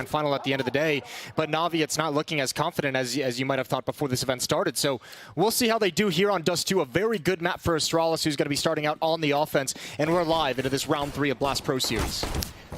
final at the end of the day, but Navi, it's not looking as confident as you might have thought before this event started. So we'll see how they do here on Dust 2, a very good map for Astralis, who's going to be starting out on the offense, and we're live into this round 3 of Blast Pro Series.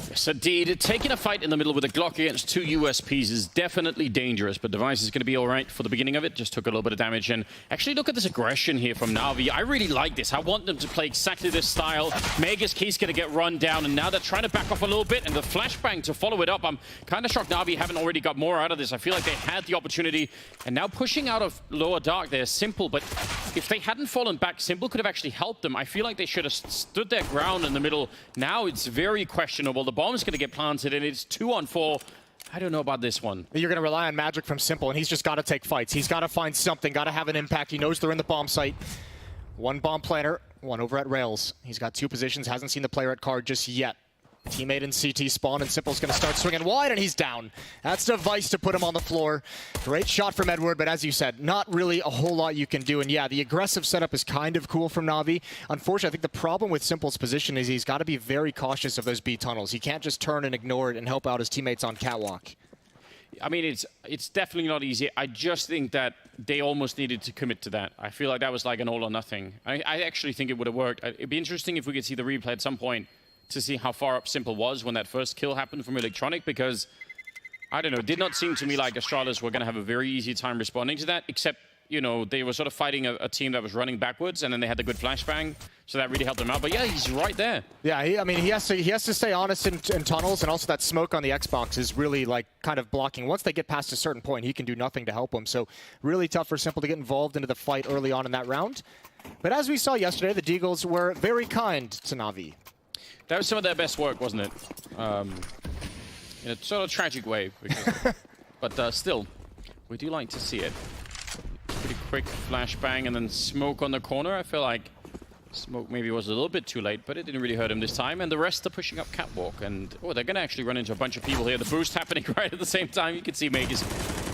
Yes, indeed. Taking a fight in the middle with a Glock against 2 USPs is definitely dangerous, but Device is going to be all right for the beginning of it. Just took a little bit of damage. And actually, look at this aggression here from Navi. I really like this. I want them to play exactly this style. Mega's Key's going to get run down, and now they're trying to back off a little bit, and the flashbang to follow it up. I'm kind of shocked Navi haven't already got more out of this. I feel like they had the opportunity, and now pushing out of lower dark there, Simple. But if they hadn't fallen back, Simple could have actually helped them. I feel like they should have stood their ground in the middle. Now it's very questionable. The bomb's going to get planted, and it's 2-on-4. I don't know about this one. You're going to rely on magic from Simple, and he's just got to take fights. He's got to find something, got to have an impact. He knows they're in the bomb site. One bomb planter, one over at Rails. He's got 2 positions, hasn't seen the player at card just yet. Teammate in CT spawn, and Simple's going to start swinging wide, and he's down. That's Device to put him on the floor. Great shot from Edward, but as you said, not really a whole lot you can do. And yeah, the aggressive setup is kind of cool from Navi. Unfortunately, I think the problem with Simple's position is he's got to be very cautious of those B tunnels. He can't just turn and ignore it and help out his teammates on catwalk. I mean, it's definitely not easy. I just think that they almost needed to commit to that. I feel like that was like an all or nothing. I actually think it would have worked. It'd be interesting if we could see the replay at some point to see how far up Simple was when that first kill happened from Electronic, because, I don't know, it did not seem to me like Astralis were going to have a very easy time responding to that, except, you know, they were sort of fighting a team that was running backwards, and then they had the good flashbang, so that really helped them out. But yeah, he's right there. Yeah, I mean, he has to stay honest in tunnels, and also that smoke on the Xbox is really, like, kind of blocking. Once they get past a certain point, he can do nothing to help them. So really tough for Simple to get involved into the fight early on in that round. But as we saw yesterday, the Deagles were very kind to Navi. That was some of their best work, wasn't it? In a sort of tragic way. Because, but still, we do like to see it. Pretty quick flashbang and then smoke on the corner. I feel like smoke maybe was a little bit too late, but it didn't really hurt him this time. And the rest are pushing up catwalk. And oh, they're going to actually run into a bunch of people here. The boost happening right at the same time. You can see Megas.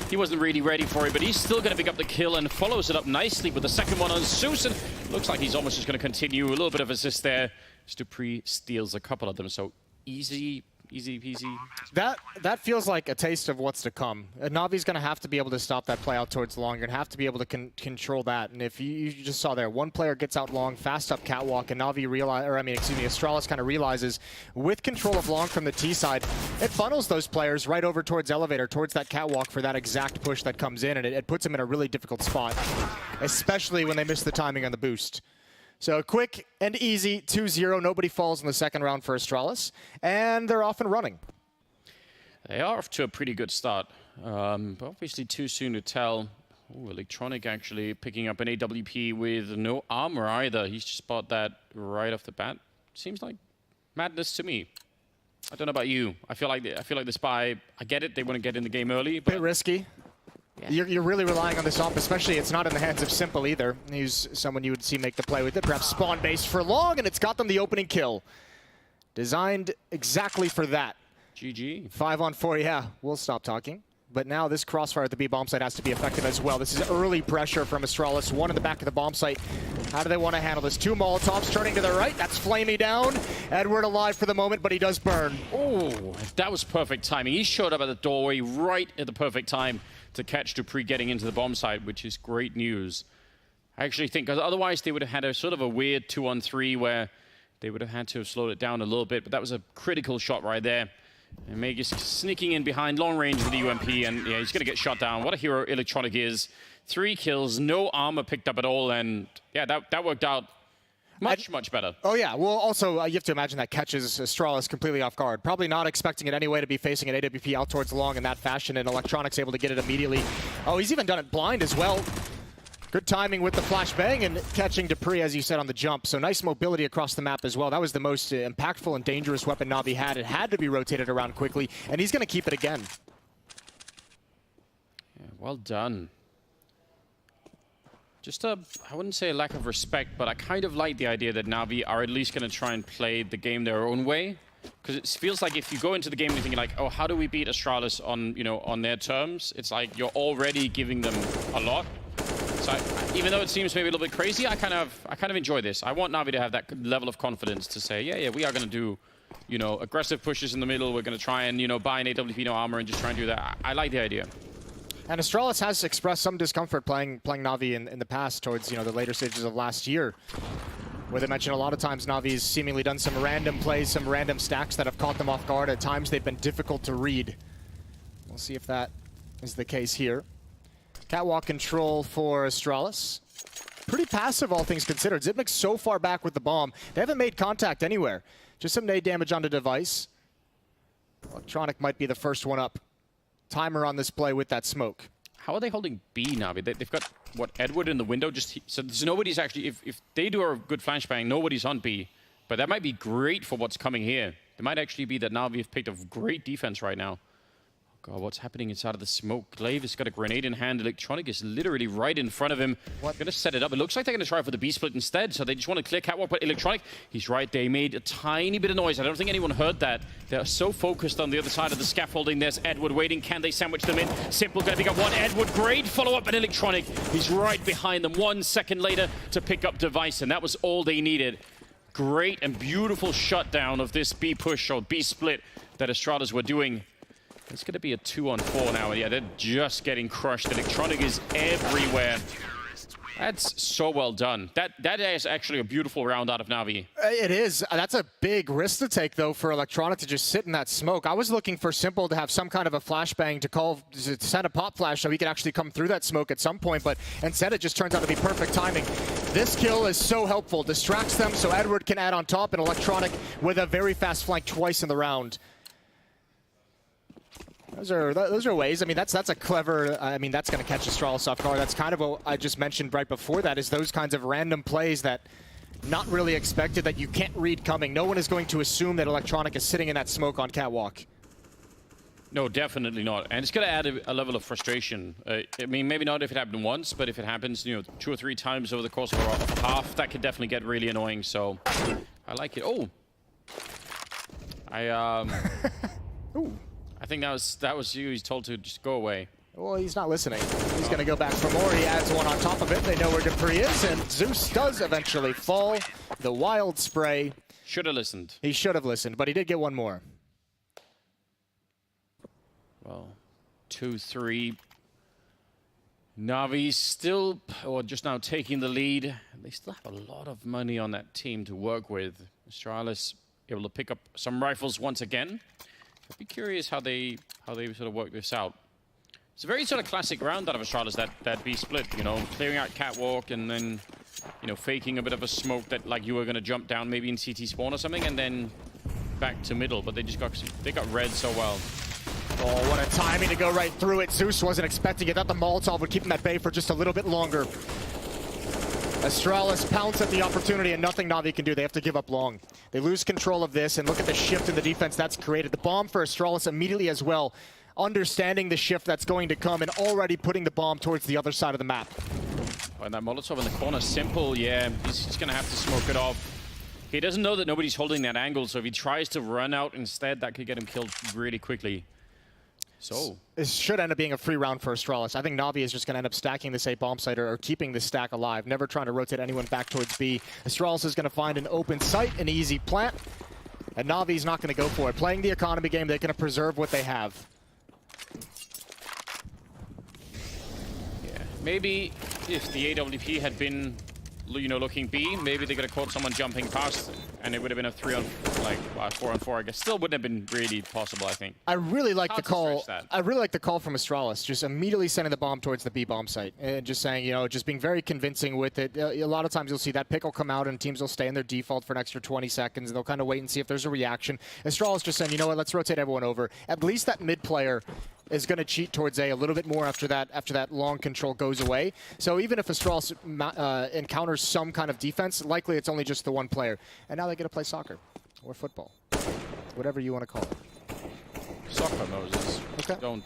He wasn't really ready for it, but he's still going to pick up the kill and follows it up nicely with the second one on Susan. Looks like he's almost just going to continue. A little bit of assist there. Dupree steals a couple of them, so easy peasy. That feels like a taste of what's to come. Navi's going to have to be able to stop that play out towards the long. You're going to have to be able to control that. And if you just saw there, one player gets out long, fast up catwalk, and Navi Astralis kind of realizes with control of long from the T side, it funnels those players right over towards elevator, towards that catwalk for that exact push that comes in, and it puts them in a really difficult spot, especially when they miss the timing on the boost. So quick and easy, 2-0. Nobody falls in the second round for Astralis, and they're off and running. They are off to a pretty good start, but obviously too soon to tell. Ooh, Electronic actually picking up an AWP with no armor either. He's just bought that right off the bat. Seems like madness to me. I don't know about you. I feel like the Spy. I get it. They want to get in the game early, but bit risky. Yeah. You're really relying on this op, especially it's not in the hands of Simple either. He's someone you would see make the play with it. Perhaps spawn base for long, and it's got them the opening kill. Designed exactly for that. GG. 5-on-4, yeah. We'll stop talking. But now this crossfire at the B bomb site has to be effective as well. This is early pressure from Astralis. One in the back of the bomb site. How do they want to handle this? 2 Molotovs turning to the right. That's Flamey down. Edward alive for the moment, but he does burn. Oh, that was perfect timing. He showed up at the doorway right at the perfect time to catch Dupree getting into the bomb site, which is great news. I actually think, because otherwise they would have had a sort of a weird 2-on-3 where they would have had to have slowed it down a little bit, but that was a critical shot right there. And Megas sneaking in behind long range with the UMP, and yeah, he's going to get shot down. What a hero Electronic is. 3 kills, no armor picked up at all, and yeah, that worked out much better. Oh yeah, well also you have to imagine that catches Astralis completely off guard. Probably not expecting it anyway to be facing an AWP out towards long in that fashion, and Electronic's able to get it immediately. Oh, he's even done it blind as well. Good timing with the flashbang and catching Dupree, as you said, on the jump. So nice mobility across the map as well. That was the most impactful and dangerous weapon Navi had. It had to be rotated around quickly, and he's going to keep it again. Yeah, well done. Just I wouldn't say a lack of respect, but I kind of like the idea that Navi are at least going to try and play the game their own way. Because it feels like if you go into the game and you're thinking like, oh, how do we beat Astralis on their terms? It's like you're already giving them a lot. So even though it seems maybe a little bit crazy, I kind of enjoy this. I want Navi to have that level of confidence to say, yeah, we are going to do you know, aggressive pushes in the middle. We're going to try and, you know, buy an AWP no armor and just try and do that. I like the idea. And Astralis has expressed some discomfort playing NAVI in the past towards, you know, the later stages of last year, where they mentioned a lot of times Navi's seemingly done some random plays, some random stacks that have caught them off guard. At times they've been difficult to read. We'll see if that is the case here. Catwalk control for Astralis. Pretty passive, all things considered. Zipnik's so far back with the bomb. They haven't made contact anywhere. Just some nade damage on the device. Electronic might be the first one up. Timer on this play with that smoke. How are they holding B, Navi? They've got, what, Edward in the window? So there's nobody's actually... If they do a good flashbang, nobody's on B. But that might be great for what's coming here. It might actually be that Navi have picked a great defense right now. God, what's happening inside of the smoke? Glaive has got a grenade in hand. Electronic is literally right in front of him. What? Going to set it up. It looks like they're going to try for the B-split instead, so they just want to clear Catwalk, but Electronic, he's right. They made a tiny bit of noise. I don't think anyone heard that. They're so focused on the other side of the scaffolding. There's Edward waiting. Can they sandwich them in? Simple going to pick up one. Edward, great follow-up, and Electronic, he's right behind them. 1 second later to pick up Device, and that was all they needed. Great and beautiful shutdown of this B push or B split that Astralis were doing. It's going to be a 2-on-4 now. Yeah, they're just getting crushed. Electronic is everywhere. That's so well done. That is actually a beautiful round out of Navi. It is. That's a big risk to take, though, for Electronic to just sit in that smoke. I was looking for Simple to have some kind of a flashbang to send a pop flash so he could actually come through that smoke at some point, but instead it just turns out to be perfect timing. This kill is so helpful. Distracts them so Edward can add on top, and Electronic with a very fast flank twice in the round. Those are ways. I mean, that's a clever. I mean, that's going to catch Astralis off guard. That's kind of what I just mentioned right before that. Is those kinds of random plays that not really expected, that you can't read coming. No one is going to assume that Electronic is sitting in that smoke on Catwalk. No, definitely not. And it's going to add a level of frustration. I mean, maybe not if it happened once, but if it happens, you know, 2 or 3 times over the course of a half, that could definitely get really annoying. So I like it. Oh, Ooh. I think that was you. He's told to just go away. Well, he's not listening. He's going to go back for more. He adds one on top of it. They know where Dupree is, and Zeus does eventually fall. The wild spray. Should have listened. He should have listened, but he did get one more. Well, 2-3. Navi still, or just now taking the lead. They still have a lot of money on that team to work with. Astralis able to pick up some rifles once again. I'd be curious how they sort of work this out. It's a very sort of classic round out of Astralis, that B split, you know, clearing out Catwalk and then, you know, faking a bit of a smoke that like you were going to jump down maybe in CT spawn or something and then back to middle, but they got read so well. Oh, what a timing to go right through it. Zeus wasn't expecting it. Thought the Molotov would keep him at bay for just a little bit longer. Astralis pounce at the opportunity and nothing Navi can do. They have to give up long. They lose control of this, and look at the shift in the defense that's created. The bomb for Astralis immediately as well, understanding the shift that's going to come and already putting the bomb towards the other side of the map. Oh, and that Molotov in the corner, Simple, yeah, he's going to have to smoke it off. He doesn't know that nobody's holding that angle, so if he tries to run out instead, that could get him killed really quickly. So this should end up being a free round for Astralis. I think Navi is just going to end up stacking this A bomb site or keeping this stack alive, never trying to rotate anyone back towards B. Astralis is going to find an open site, an easy plant, and Navi's not going to go for it. Playing the economy game, they're going to preserve what they have. Yeah, maybe if the AWP had been, you know, looking B, maybe they could have caught someone jumping past, and it would have been a 4-on-4, I guess. Still wouldn't have been really possible, I think. I really like the call. I really like the call from Astralis, just immediately sending the bomb towards the B bomb site, and just saying, you know, just being very convincing with it. A lot of times you'll see that pick will come out, and teams will stay in their default for an extra 20 seconds, and they'll kind of wait and see if there's a reaction. Astralis just saying, you know what, let's rotate everyone over. At least that mid player is going to cheat towards A little bit more after that long control goes away. So even if Astralis encounters some kind of defense, likely it's only just the one player. And now they get to play soccer or football, whatever you want to call it. Soccer, Moses. Okay. I don't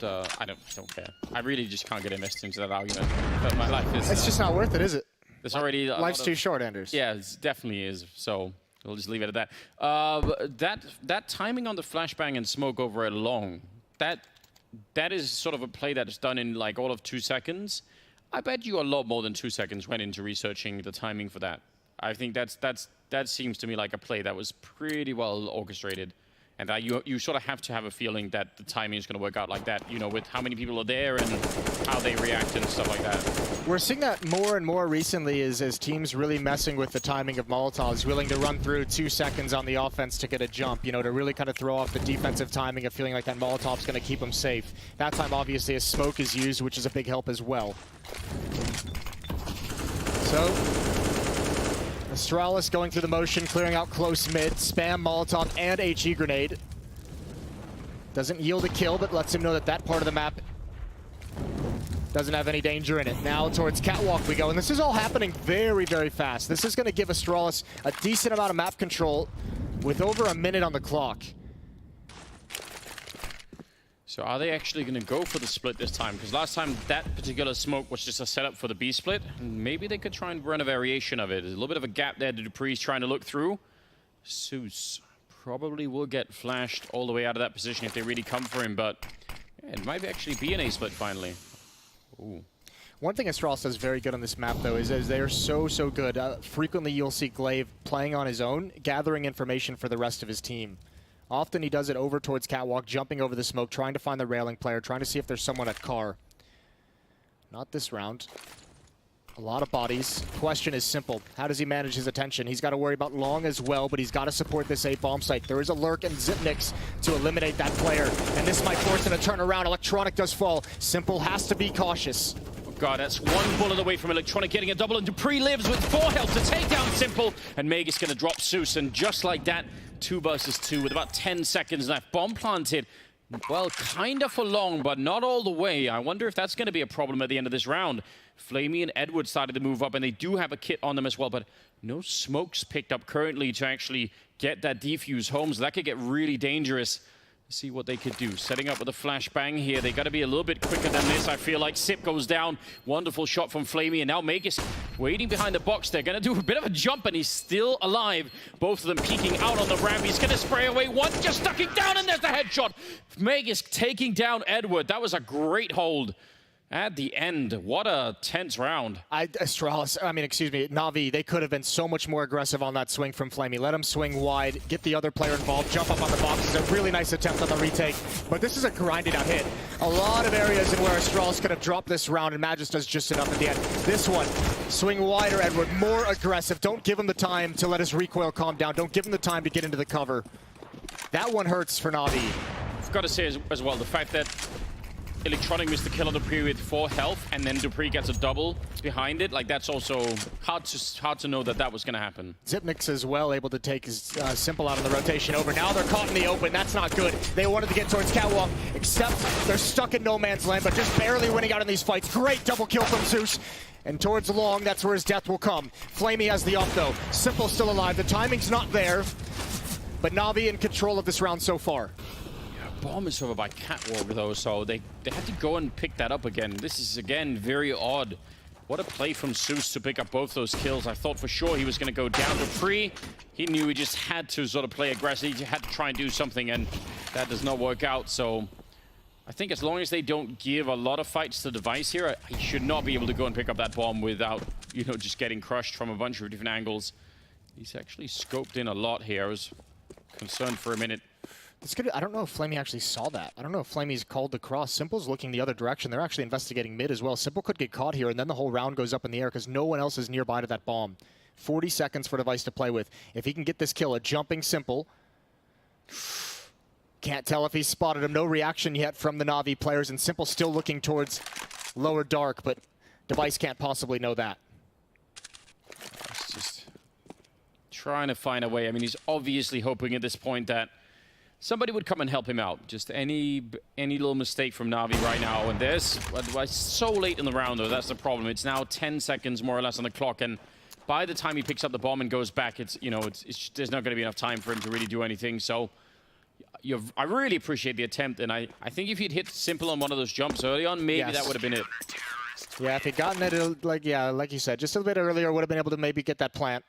care. I really just can't get invested into that argument. But my life is. It's just not worth it, is it? There's already life's too short, Anders. Yeah, it definitely is. So we'll just leave it at that. That timing on the flashbang and smoke over a long, that is sort of a play that is done in like all of 2 seconds. I bet you a lot more than 2 seconds went into researching the timing for that. I think that seems to me like a play that was pretty well orchestrated. And you sort of have to have a feeling that the timing is going to work out like that, you know, with how many people are there and how they react and stuff like that. We're seeing that more and more recently as teams really messing with the timing of Molotovs, willing to run through 2 seconds on the offense to get a jump, you know, to really kind of throw off the defensive timing of feeling like that Molotov's going to keep them safe. That time, obviously, a smoke is used, which is a big help as well. So, Astralis going through the motion, clearing out close mid, spam Molotov and HE grenade. Doesn't yield a kill, but lets him know that that part of the map doesn't have any danger in it. Now towards Catwalk we go, and this is all happening very, very fast. This is going to give Astralis a decent amount of map control with over a minute on the clock. So are they actually going to go for the split this time? Because last time that particular smoke was just a setup for the B split. Maybe they could try and run a variation of it. There's a little bit of a gap there that Dupree's trying to look through. Zeus probably will get flashed all the way out of that position if they really come for him, but yeah, it might actually be an A split finally. Ooh. One thing Astralis does very good on this map, though, is they're so good. Frequently you'll see Glaive playing on his own, gathering information for the rest of his team. Often he does it over towards Catwalk, jumping over the smoke, trying to find the railing player, trying to see if there's someone at car. Not this round. A lot of bodies. Question is simple. How does he manage his attention? He's got to worry about Long as well, but he's got to support this A bomb site. There is a lurk and Zipnix to eliminate that player, and this might force him to turn around. Electronic does fall. Simple has to be cautious. Oh God, that's one bullet away from Electronic getting a double, and Dupree lives with 4 health to take down Simple, and Meg is going to drop Zeus, and just like that, 2 versus 2 with about 10 seconds left. Bomb planted. Well, kind of for Long, but not all the way. I wonder if that's going to be a problem at the end of this round. Flamey and Edward started to move up, and they do have a kit on them as well, but no smokes picked up currently to actually get that defuse home, so that could get really dangerous. See what they could do. Setting up with a flashbang here. They got to be a little bit quicker than this. I feel like Sip goes down. Wonderful shot from Flamey, and now Magus waiting behind the box. They're going to do a bit of a jump, and he's still alive. Both of them peeking out on the ramp. He's going to spray away one, just ducking down, and there's the headshot. Magus taking down Edward. That was a great hold at the end. What a tense round. Navi, they could have been so much more aggressive on that swing from Flamey. Let him swing wide, get the other player involved, jump up on the box. It's a really nice attempt on the retake, but this is a grinded out hit. A lot of areas in where Astralis could have dropped this round, and Magus does just enough at the end. This one, swing wider, Edward, more aggressive. Don't give him the time to let his recoil calm down. Don't give him the time to get into the cover. That one hurts for Navi. I've got to say as well, the fact that Electronic missed the kill on Dupree with 4 health, and then Dupree gets a double behind it. Like, that's also hard to know that was going to happen. Zipnix as well, able to take his Simple out of the rotation over. Now they're caught in the open. That's not good. They wanted to get towards Catwalk, except they're stuck in no man's land, but just barely winning out in these fights. Great double kill from Zeus. And towards Long, that's where his death will come. Flamey has the up, though. Simple still alive. The timing's not there, but Navi in control of this round so far. Bomb is over by Catwalk, though, so they had to go and pick that up again. This is, again, very odd. What a play from Zeus to pick up both those kills. I thought for sure he was going to go down. Dupree, he knew he just had to sort of play aggressive. He had to try and do something, and that does not work out. So I think as long as they don't give a lot of fights to Device here, he should not be able to go and pick up that bomb without, you know, just getting crushed from a bunch of different angles. He's actually scoped in a lot here. I was concerned for a minute. It's good. I don't know if Flamey actually saw that. I don't know if Flamey's called the cross. Simple's looking the other direction. They're actually investigating mid as well. Simple could get caught here, and then the whole round goes up in the air because no one else is nearby to that bomb. 40 seconds for Device to play with. If he can get this kill, a jumping Simple. Can't tell if he's spotted him. No reaction yet from the Navi players, and Simple still looking towards lower dark, but Device can't possibly know that. It's just trying to find a way. I mean, he's obviously hoping at this point that somebody would come and help him out. Just any little mistake from Navi right now. And there's so late in the round, though. That's the problem. It's now 10 seconds more or less on the clock, and by the time he picks up the bomb and goes back, there's not going to be enough time for him to really do anything. So I really appreciate the attempt, and I think if he'd hit Simple on one of those jumps early on, maybe that would have been it. Yeah, if he'd gotten it, like you said, just a little bit earlier, would have been able to maybe get that plant.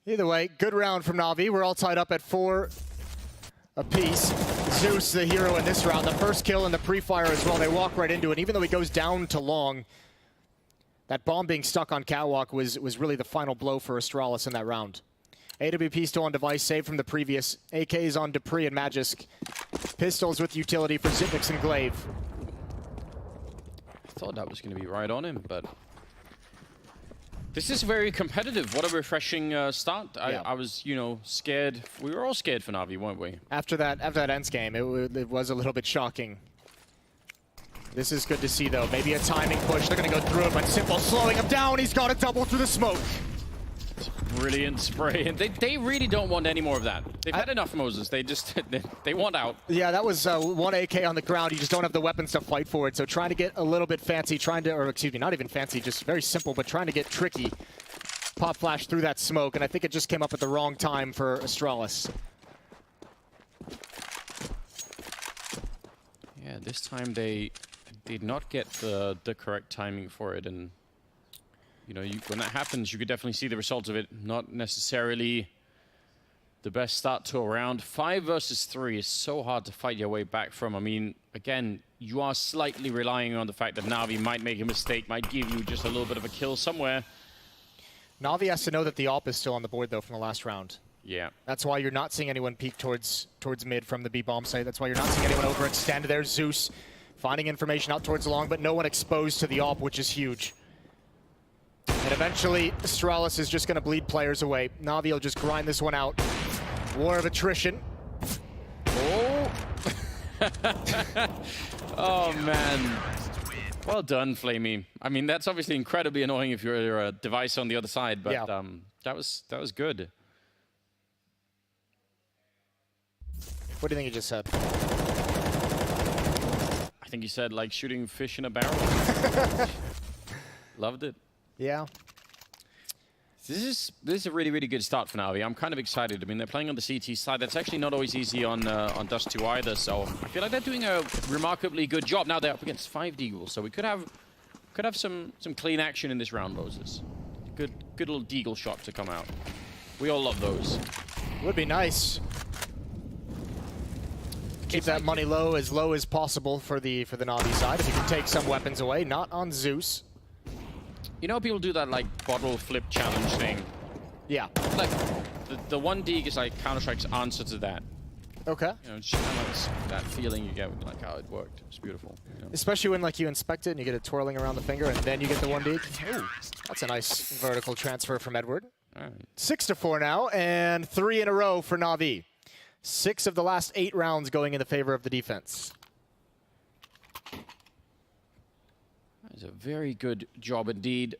Either way, good round from Navi. We're all tied up at 4 apiece. Zeus, the hero in this round. The first kill in the pre-fire as well. They walk right into it. Even though he goes down to Long, that bomb being stuck on Catwalk was really the final blow for Astralis in that round. AWP still on device, saved from the previous. AKs on Dupree and Magisk. Pistols with utility for Zipnix and Glaive. I thought that was going to be right on him, but this is very competitive. What a refreshing start. Yeah. I was, you know, scared. We were all scared for Navi, weren't we? After that ends game, it was a little bit shocking. This is good to see, though. Maybe a timing push. They're going to go through it, but Simple slowing him down. He's got a double through the smoke. Brilliant spray. And they really don't want any more of that. They've had enough, Moses. They just, they want out. Yeah, that was one AK on the ground. You just don't have the weapons to fight for it. So trying to get a little bit fancy, or excuse me, not even fancy, just very simple, but trying to get tricky. Pop flash through that smoke, and I think it just came up at the wrong time for Astralis. Yeah, this time they did not get the correct timing for it, and you know, when that happens, you could definitely see the results of it. Not necessarily the best start to a round. 5 versus 3 is so hard to fight your way back from. I mean, again, you are slightly relying on the fact that Navi might make a mistake, might give you just a little bit of a kill somewhere. Navi has to know that the AWP is still on the board, though, from the last round. Yeah. That's why you're not seeing anyone peek towards mid from the B-bomb site. That's why you're not seeing anyone overextend. There's Zeus finding information out towards the long, but no one exposed to the AWP, which is huge. And eventually, Astralis is just going to bleed players away. Navi will just grind this one out. War of attrition. Oh! Oh, man. Well done, Flamey. I mean, that's obviously incredibly annoying if you're a device on the other side, but yeah. that was good. What do you think you just said? I think you said, like, shooting fish in a barrel. Loved it. Yeah. This is a really, really good start for Navi. I'm kind of excited. I mean, they're playing on the CT side. That's actually not always easy on Dust 2 either, so I feel like they're doing a remarkably good job. Now they're up against 5 Deagles, so we could have some clean action in this round, Moses. Good little Deagle shot to come out. We all love those. Would be nice. Keep that money low as possible for the Navi side. If you can take some weapons away, not on Zeus. You know, people do that like bottle flip challenge thing. Yeah. Like the one Deag is like Counter-Strike's answer to that. Okay. You know, it's just kind of like that feeling you get when, like, how it worked. It's beautiful. You know? Especially when like you inspect it and you get it twirling around the finger, and then you get the one Deag. Ooh, that's a nice vertical transfer from Edward. All right. 6-4 now, and 3 in a row for Navi. 6 of the last 8 rounds going in the favor of the defense. That is a very good job indeed.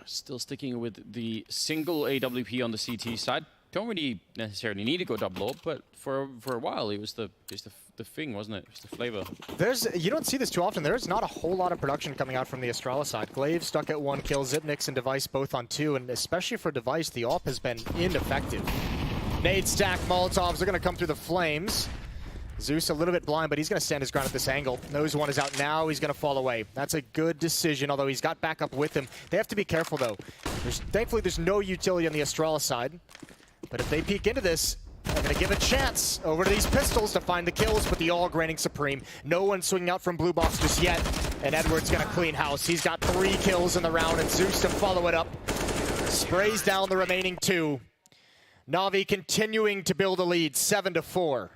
Still sticking with the single AWP on the CT side. Don't really necessarily need to go double up, but for a while it was the thing, wasn't it? It was the flavor. You don't see this too often. There's not a whole lot of production coming out from the Astralis side. Glaive stuck at 1 kill, Zipnix and Device both on 2, and especially for Device, the AWP has been ineffective. Nade stack, Molotovs, they're going to come through the flames. Zeus a little bit blind, but he's going to stand his ground at this angle. Knows one is out now, he's going to fall away. That's a good decision, although he's got backup with him. They have to be careful, though. Thankfully, there's no utility on the Astralis side. But if they peek into this, they're going to give a chance over to these pistols to find the kills, but the ALL reigning supreme. No one swinging out from blue box just yet, and Edward's going to clean house. He's got 3 kills in the round, and Zeus to follow it up. Sprays down the remaining 2. Navi continuing to build a lead, 7-4.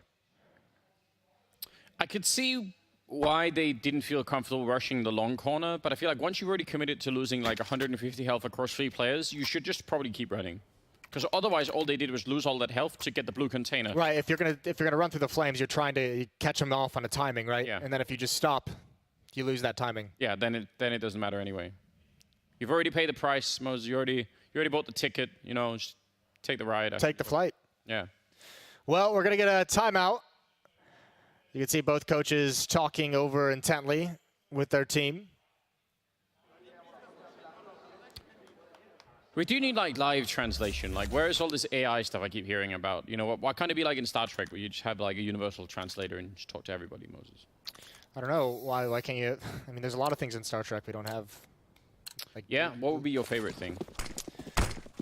I could see why they didn't feel comfortable rushing the long corner, but I feel like once you've already committed to losing like 150 health across 3 players, you should just probably keep running. Because otherwise, all they did was lose all that health to get the blue container. Right. If you're gonna run through the flames, you're trying to catch them off on a timing, right? Yeah. And then if you just stop, you lose that timing. Yeah. Then it doesn't matter anyway. You've already paid the price, Moses. You already bought the ticket. You know, just take the ride. Take the flight. Yeah. Well, we're gonna get a timeout. You can see both coaches talking over intently with their team. We do need like live translation. Like, where is all this AI stuff I keep hearing about? You know, why can't it be like in Star Trek where you just have like a universal translator and just talk to everybody, Moses? I don't know. Why can't you? I mean, there's a lot of things in Star Trek we don't have. Like, yeah. What would be your favorite thing?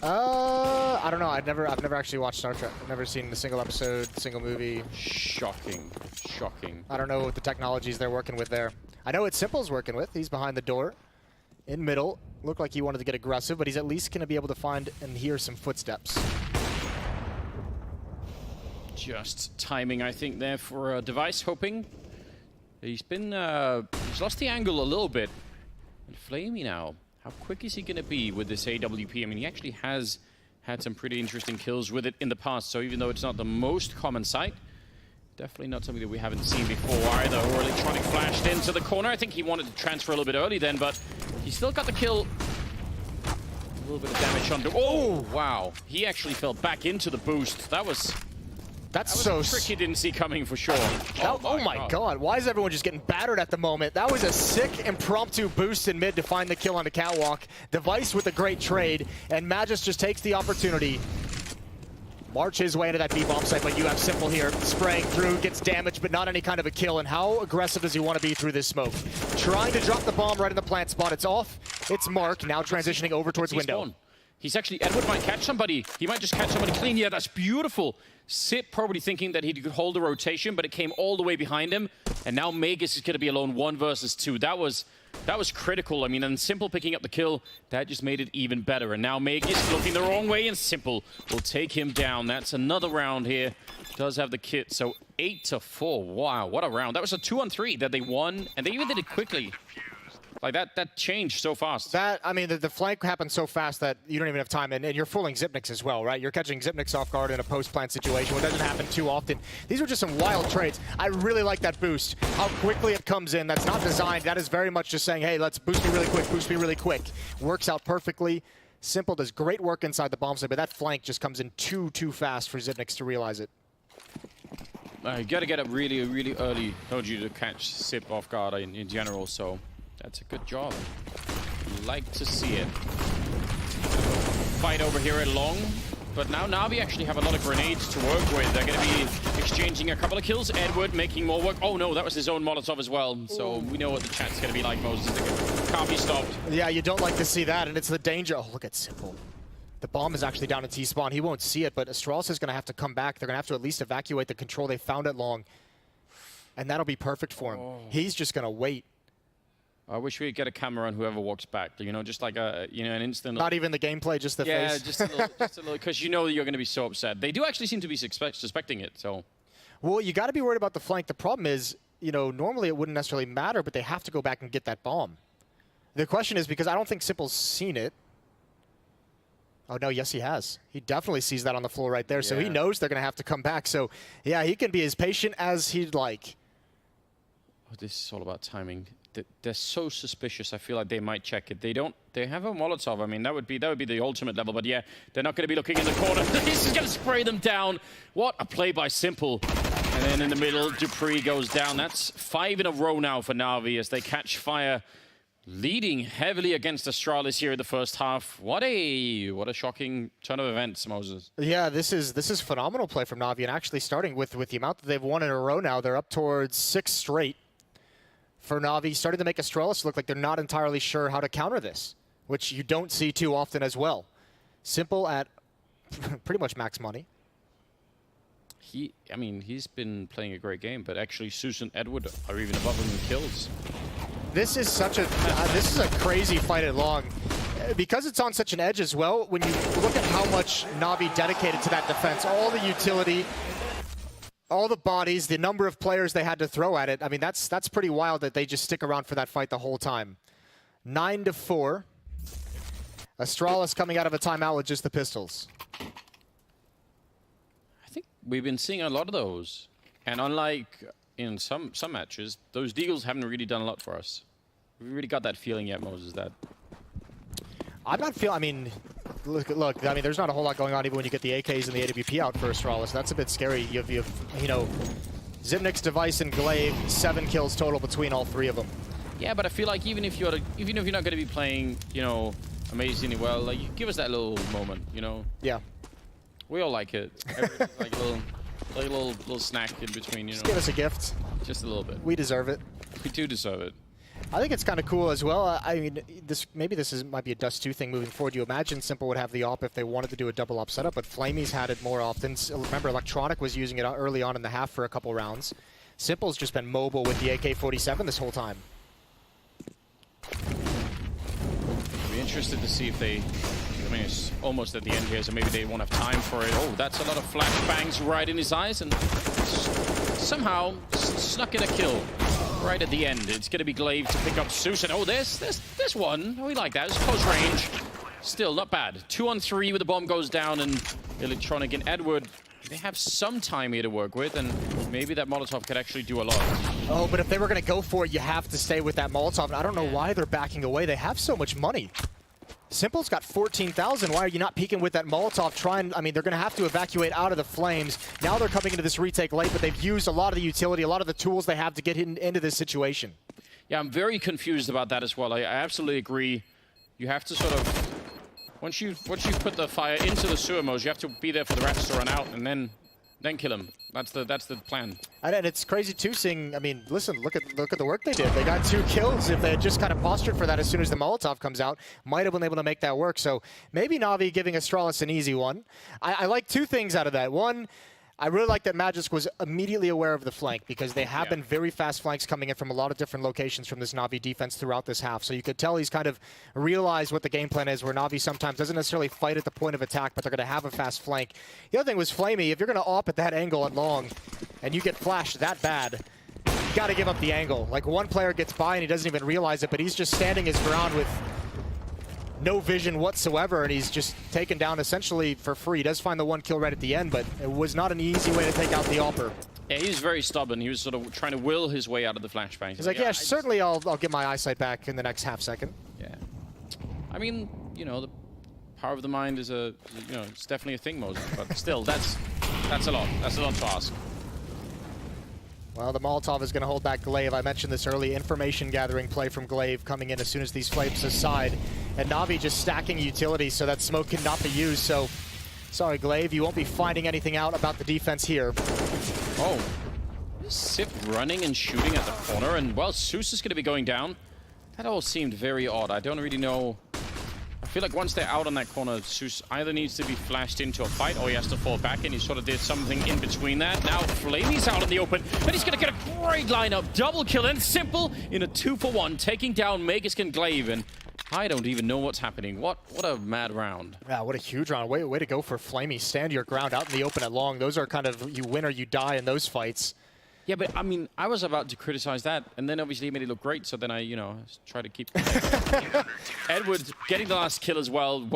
I don't know. I've never actually watched Star Trek. I've never seen a single episode, single movie. Shocking. Shocking. I don't know what the technologies they're working with there. I know what Simple's working with. He's behind the door. In middle. Looked like he wanted to get aggressive, but he's at least going to be able to find and hear some footsteps. Just timing, I think, there for Device, hoping. He's lost the angle a little bit. And Flamey now, how quick is he going to be with this AWP? I mean, he actually has had some pretty interesting kills with it in the past, so even though it's not the most common sight, definitely not something that we haven't seen before either. Or Electronic flashed into the corner. I think he wanted to transfer a little bit early then, but he still got the kill. A little bit of damage under. Oh, wow. He actually fell back into the boost. That's so a trick he didn't see coming for sure. Oh my god. Why is everyone just getting battered at the moment? That was a sick impromptu boost in mid to find the kill on the catwalk. Device with a great trade, and Magus just takes the opportunity. March his way into that B-bomb site, but you have Simple here spraying through, gets damaged, but not any kind of a kill. And how aggressive does he want to be through this smoke? Trying to drop the bomb right in the plant spot. It's off. It's Mark, now transitioning over towards window. He's actually, Edward might catch somebody. He might just catch somebody clean. Yeah, that's beautiful. Sip probably thinking that he could hold the rotation, but it came all the way behind him. And now Magus is going to be alone 1 versus 2. That was critical. I mean, and Simple picking up the kill, that just made it even better. And now Magus looking the wrong way, and Simple will take him down. That's another round here. Does have the kit, so 8-4. Wow, what a round. That was a 2-on-3 that they won, and they even did it quickly. Like, that changed so fast. I mean, the flank happened so fast that you don't even have time, and you're fooling Xyp9x as well, right? You're catching Xyp9x off guard in a post-plant situation, which doesn't happen too often. These were just some wild trades. I really like that boost. How quickly it comes in. That's not designed. That is very much just saying, hey, let's boost me really quick, boost me really quick. Works out perfectly. Simple does great work inside the bomb site, but that flank just comes in too fast for Xyp9x to realize it. You got to get up really, really early. Told you to catch Sip off guard in general, so that's a good job. Like to see it. Fight over here at long, but now Navi actually have a lot of grenades to work with. They're going to be exchanging a couple of kills. Edward making more work. Oh no, that was his own Molotov as well. So we know what the chat's going to be like, Moses. Can't be stopped. Yeah, you don't like to see that, and it's the danger. Oh, look at Simple. The bomb is actually down at T-spawn. He won't see it, but Astralis is going to have to come back. They're going to have to at least evacuate the control they found at long, and that'll be perfect for him. He's just going to wait. I wish we could get a camera on whoever walks back. You know, just like an instant. Not even the gameplay, just the face. Yeah, just a little, because you know you're going to be so upset. They do actually seem to be suspecting it. So, well, you got to be worried about the flank. The problem is, normally it wouldn't necessarily matter, but they have to go back and get that bomb. The question is, because I don't think Simple's seen it. Oh no, yes he has. He definitely sees that on the floor right there. Yeah. So he knows they're going to have to come back. So yeah, he can be as patient as he'd like. Oh, this is all about timing. They're so suspicious. I feel like they might check it. They don't. They have a Molotov. I mean, that would be the ultimate level. But yeah, they're not going to be looking in the corner. This is going to spray them down. What a play by Simple. And then in the middle, Dupree goes down. That's 5 in a row now for Navi as they catch fire, leading heavily against Astralis here in the first half. What a shocking turn of events, Moses. Yeah, this is phenomenal play from Navi, and actually starting with the amount that they've won in a row now, they're up towards 6 straight. For Navi, starting to make Astralis look like they're not entirely sure how to counter this, which you don't see too often as well. Simple at pretty much max money. I mean, he's been playing a great game, but actually Susan Edward are even above him in kills. This is such a this is a crazy fight at long. Because it's on such an edge as well, when you look at how much Navi dedicated to that defense, all the utility, all the bodies, the number of players they had to throw at it, I mean, that's pretty wild that they just stick around for that fight the whole time. 9-4. Astralis coming out of a timeout with just the pistols. I think we've been seeing a lot of those. And unlike in some matches, those Deagles haven't really done a lot for us. We've really got that feeling yet, Moses, that... I'm not feeling, I mean, look, I mean, there's not a whole lot going on even when you get the AKs and the AWP out for Astralis. That's a bit scary. You have Xyp9x, Device, and Glaive, 7 kills total between all 3 of them. Yeah, but I feel like even if you're not going to be playing, amazingly well, like, you give us that little moment, Yeah. We all like it. Like a little snack in between, Just give us a gift. Just a little bit. We deserve it. We do deserve it. I think it's kind of cool as well. I mean, maybe this might be a Dust 2 thing moving forward. You imagine Simple would have the op if they wanted to do a double op setup, but Flamey's had it more often. Remember, Electronic was using it early on in the half for a couple rounds. Simple's just been mobile with the AK-47 this whole time. I'll be interested to see if they I mean, it's almost at the end here, so maybe they won't have time for it. Oh, that's a lot of flashbangs right in his eyes, and somehow snuck in a kill right at the end. It's going to be Glaive to pick up Zeus, and oh, this one. We like that. It's close range. Still, not bad. 2 on 3 with the bomb goes down, and Electronic and Edward, they have some time here to work with, and maybe that Molotov could actually do a lot. Oh, but if they were going to go for it, you have to stay with that Molotov. And I don't know why they're backing away. They have so much money. Simple's got 14,000. Why are you not peeking with that Molotov? I mean, they're going to have to evacuate out of the flames. Now they're coming into this retake late, but they've used a lot of the utility, a lot of the tools they have to get into this situation. Yeah, I'm very confused about that as well. I absolutely agree. You have to sort of... Once you put the fire into the sewer modes, you have to be there for the rats to run out, and then kill him. That's the plan. And it's crazy too seeing, I mean, listen, look at the work they did. They got 2 kills. If they had just kind of postured for that as soon as the Molotov comes out, might have been able to make that work. So maybe Navi giving Astralis an easy one. I like 2 things out of that. One, I really like that Magisk was immediately aware of the flank, because they have been very fast flanks coming in from a lot of different locations from this Navi defense throughout this half. So you could tell he's kind of realized what the game plan is, where Navi sometimes doesn't necessarily fight at the point of attack, but they're going to have a fast flank. The other thing was Flamey. If you're going to op at that angle at long and you get flashed that bad, you got to give up the angle. Like, one player gets by and he doesn't even realize it, but he's just standing his ground with no vision whatsoever, and he's just taken down essentially for free. He does find the 1 kill right at the end, but it was not an easy way to take out the AWPer. Yeah, he's very stubborn. He was sort of trying to will his way out of the flashbang. He's like, yeah, certainly I'll get my eyesight back in the next half second. Yeah. I mean, you know, the power of the mind is it's definitely a thing, Moses, but still, that's a lot. That's a lot to ask. Well, the Molotov is going to hold back Glaive. I mentioned this early, information gathering play from Glaive coming in as soon as these flames subside. And Navi just stacking utilities so that smoke cannot be used. So, sorry, Glaive, you won't be finding anything out about the defense here. Oh, Sip running and shooting at the corner, and well, Zeus is going to be going down. That all seemed very odd. I don't really know. I feel like once they're out on that corner, Zeus either needs to be flashed into a fight or he has to fall back, and he sort of did something in between that. Now Flamey's out in the open, but he's going to get a great lineup. Double kill, and Simple in a 2-for-1, taking down Magisk and Glaive, and I don't even know what's happening. What a mad round. Yeah, what a huge round. Way to go for Flamey. Stand your ground out in the open at long. Those are kind of, you win or you die in those fights. Yeah, but I mean, I was about to criticize that, and then obviously he made it look great, so then I, try to keep... Edward getting the last kill as well.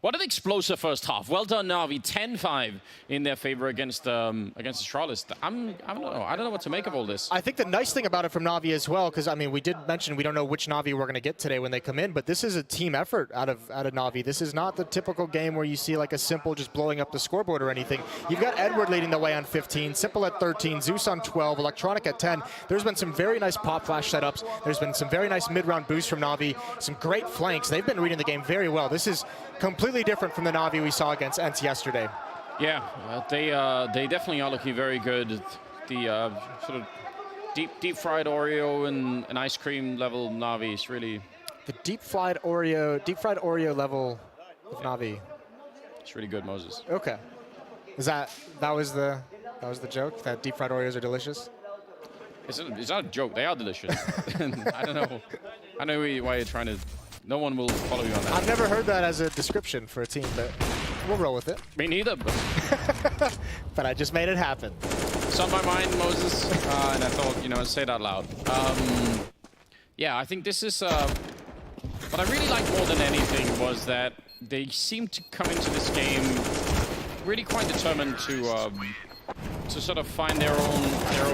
What an explosive first half. Well done, Navi. 10-5 in their favor against Astralis. I don't know. I don't know what to make of all this. I think the nice thing about it from Navi as well, because I mean, we did mention we don't know which Navi we're going to get today when they come in, but this is a team effort out of Navi. This is not the typical game where you see like a Simple just blowing up the scoreboard or anything. You've got Edward leading the way on 15, Simple at 13, Zeus on 12, Electronic at 10. There's been some very nice pop flash setups. There's been some very nice mid-round boosts from Navi. Some great flanks. They've been reading the game very well. This is completely different from the Navi we saw against Ents yesterday. Yeah, they definitely are looking very good. The sort of deep fried Oreo and ice cream level Navi is really the deep fried Oreo level of Navi. It's really good, Moses. Okay, that was the joke, that deep fried Oreos are delicious? It's not a joke. They are delicious. I don't know why you're trying to. No one will follow you on that. I've never heard that as a description for a team, but we'll roll with it. Me neither, but... but I just made it happen. It's on my mind, Moses, and I thought, say it out loud. Yeah, I think this is... what I really liked more than anything was that they seemed to come into this game really quite determined to sort of find their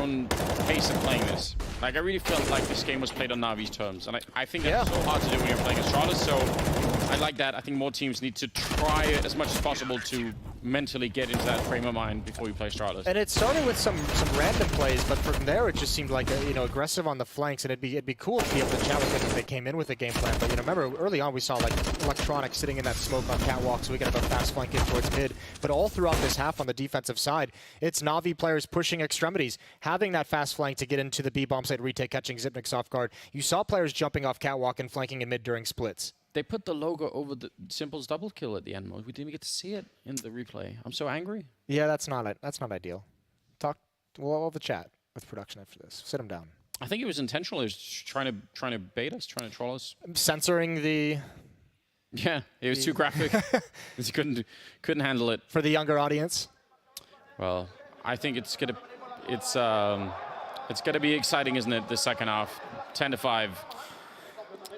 own pace of playing this. Like, I really felt like this game was played on Navi's terms, and I think that's so hard to do when you're playing Astralis, so I like that. I think more teams need to try as much as possible to mentally get into that frame of mind before you play Astralis. And it started with some random plays, but from there it just seemed like aggressive on the flanks, and it'd be cool to be able to challenge them if they came in with a game plan. But remember early on we saw like Electronic sitting in that smoke on catwalk, so we got a fast flank in towards mid. But all throughout this half on the defensive side, it's Navi players pushing extremities, having that fast flank to get into the B bomb site retake, catching Xyp9x off guard. You saw players jumping off catwalk and flanking in mid during splits. They put the logo over the Simple's double kill at the end. We didn't even get to see it in the replay. I'm so angry. Yeah, that's not ideal. We'll have a chat with production after this. Sit him down. I think it was intentional. He was trying to bait us, trying to troll us. Censoring the Yeah, it was too graphic. He couldn't handle it. For the younger audience. Well, I think it's gonna be exciting, isn't it? The second half, 10-5.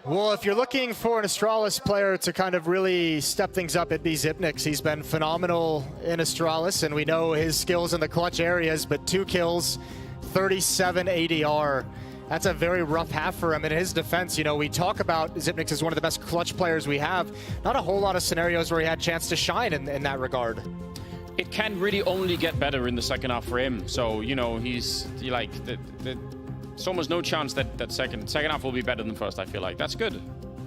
Well, if you're looking for an Astralis player to kind of really step things up, it'd be Xyp9x. He's been phenomenal in Astralis, and we know his skills in the clutch areas, but 2 kills, 37 ADR. That's a very rough half for him. In his defense, you know, we talk about Xyp9x as one of the best clutch players we have. Not a whole lot of scenarios where he had a chance to shine in that regard. It can really only get better in the second half for him. So, you know, there's almost no chance that second half will be better than first, I feel like. That's good.